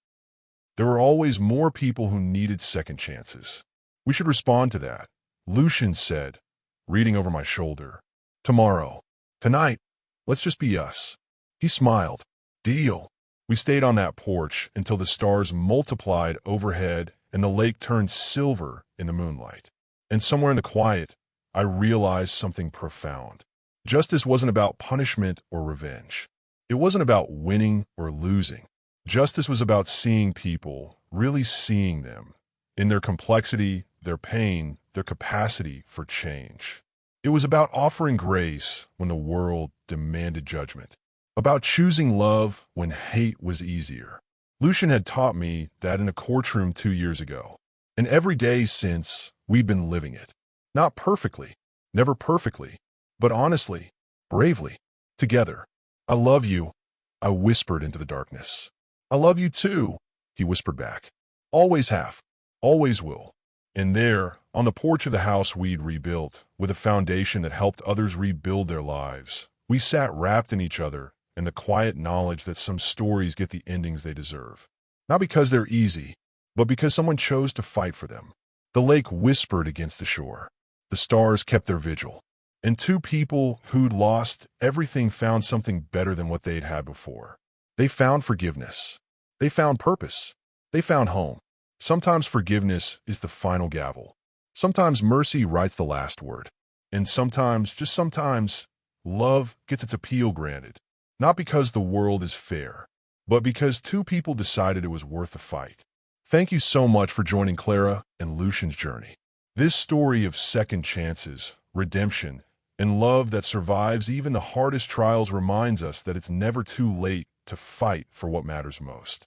There were always more people who needed second chances. We should respond to that, Lucian said, reading over my shoulder. Tomorrow. Tonight. Let's just be us. He smiled. Deal. We stayed on that porch until the stars multiplied overhead and the lake turned silver in the moonlight. And somewhere in the quiet, I realized something profound. Justice wasn't about punishment or revenge. It wasn't about winning or losing. Justice was about seeing people, really seeing them, in their complexity, their pain, their capacity for change. It was about offering grace when the world demanded judgment. About choosing love when hate was easier. Lucian had taught me that in a courtroom 2 years ago. And every day since, we've been living it. Not perfectly, never perfectly, but honestly, bravely, together. I love you, I whispered into the darkness. I love you too, he whispered back. Always have, always will. And there, on the porch of the house we'd rebuilt, with a foundation that helped others rebuild their lives, we sat wrapped in each other and the quiet knowledge that some stories get the endings they deserve. Not because they're easy, but because someone chose to fight for them. The lake whispered against the shore. The stars kept their vigil. And two people who'd lost everything found something better than what they'd had before. They found forgiveness. They found purpose. They found home. Sometimes forgiveness is the final gavel. Sometimes mercy writes the last word. And sometimes, just sometimes, love gets its appeal granted. Not because the world is fair, but because two people decided it was worth the fight. Thank you so much for joining Clara and Lucian's journey. This story of second chances, redemption, and love that survives even the hardest trials reminds us that it's never too late to fight for what matters most.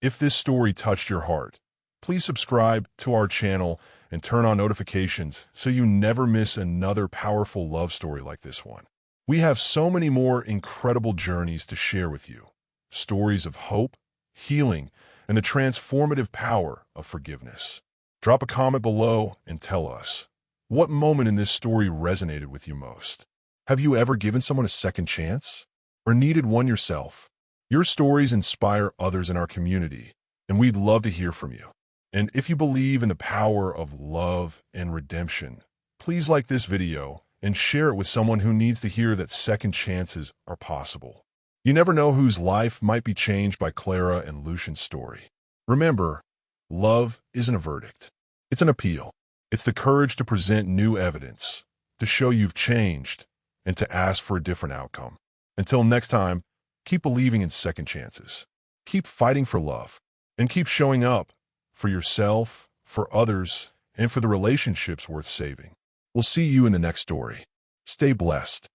If this story touched your heart, please subscribe to our channel and turn on notifications so you never miss another powerful love story like this one. We have so many more incredible journeys to share with you. Stories of hope, healing, and the transformative power of forgiveness. Drop a comment below and tell us, what moment in this story resonated with you most? Have you ever given someone a second chance? Or needed one yourself? Your stories inspire others in our community, and we'd love to hear from you. And if you believe in the power of love and redemption, please like this video and share it with someone who needs to hear that second chances are possible. You never know whose life might be changed by Clara and Lucian's story. Remember, love isn't a verdict. It's an appeal. It's the courage to present new evidence, to show you've changed, and to ask for a different outcome. Until next time, keep believing in second chances. Keep fighting for love, and keep showing up for yourself, for others, and for the relationships worth saving. We'll see you in the next story. Stay blessed.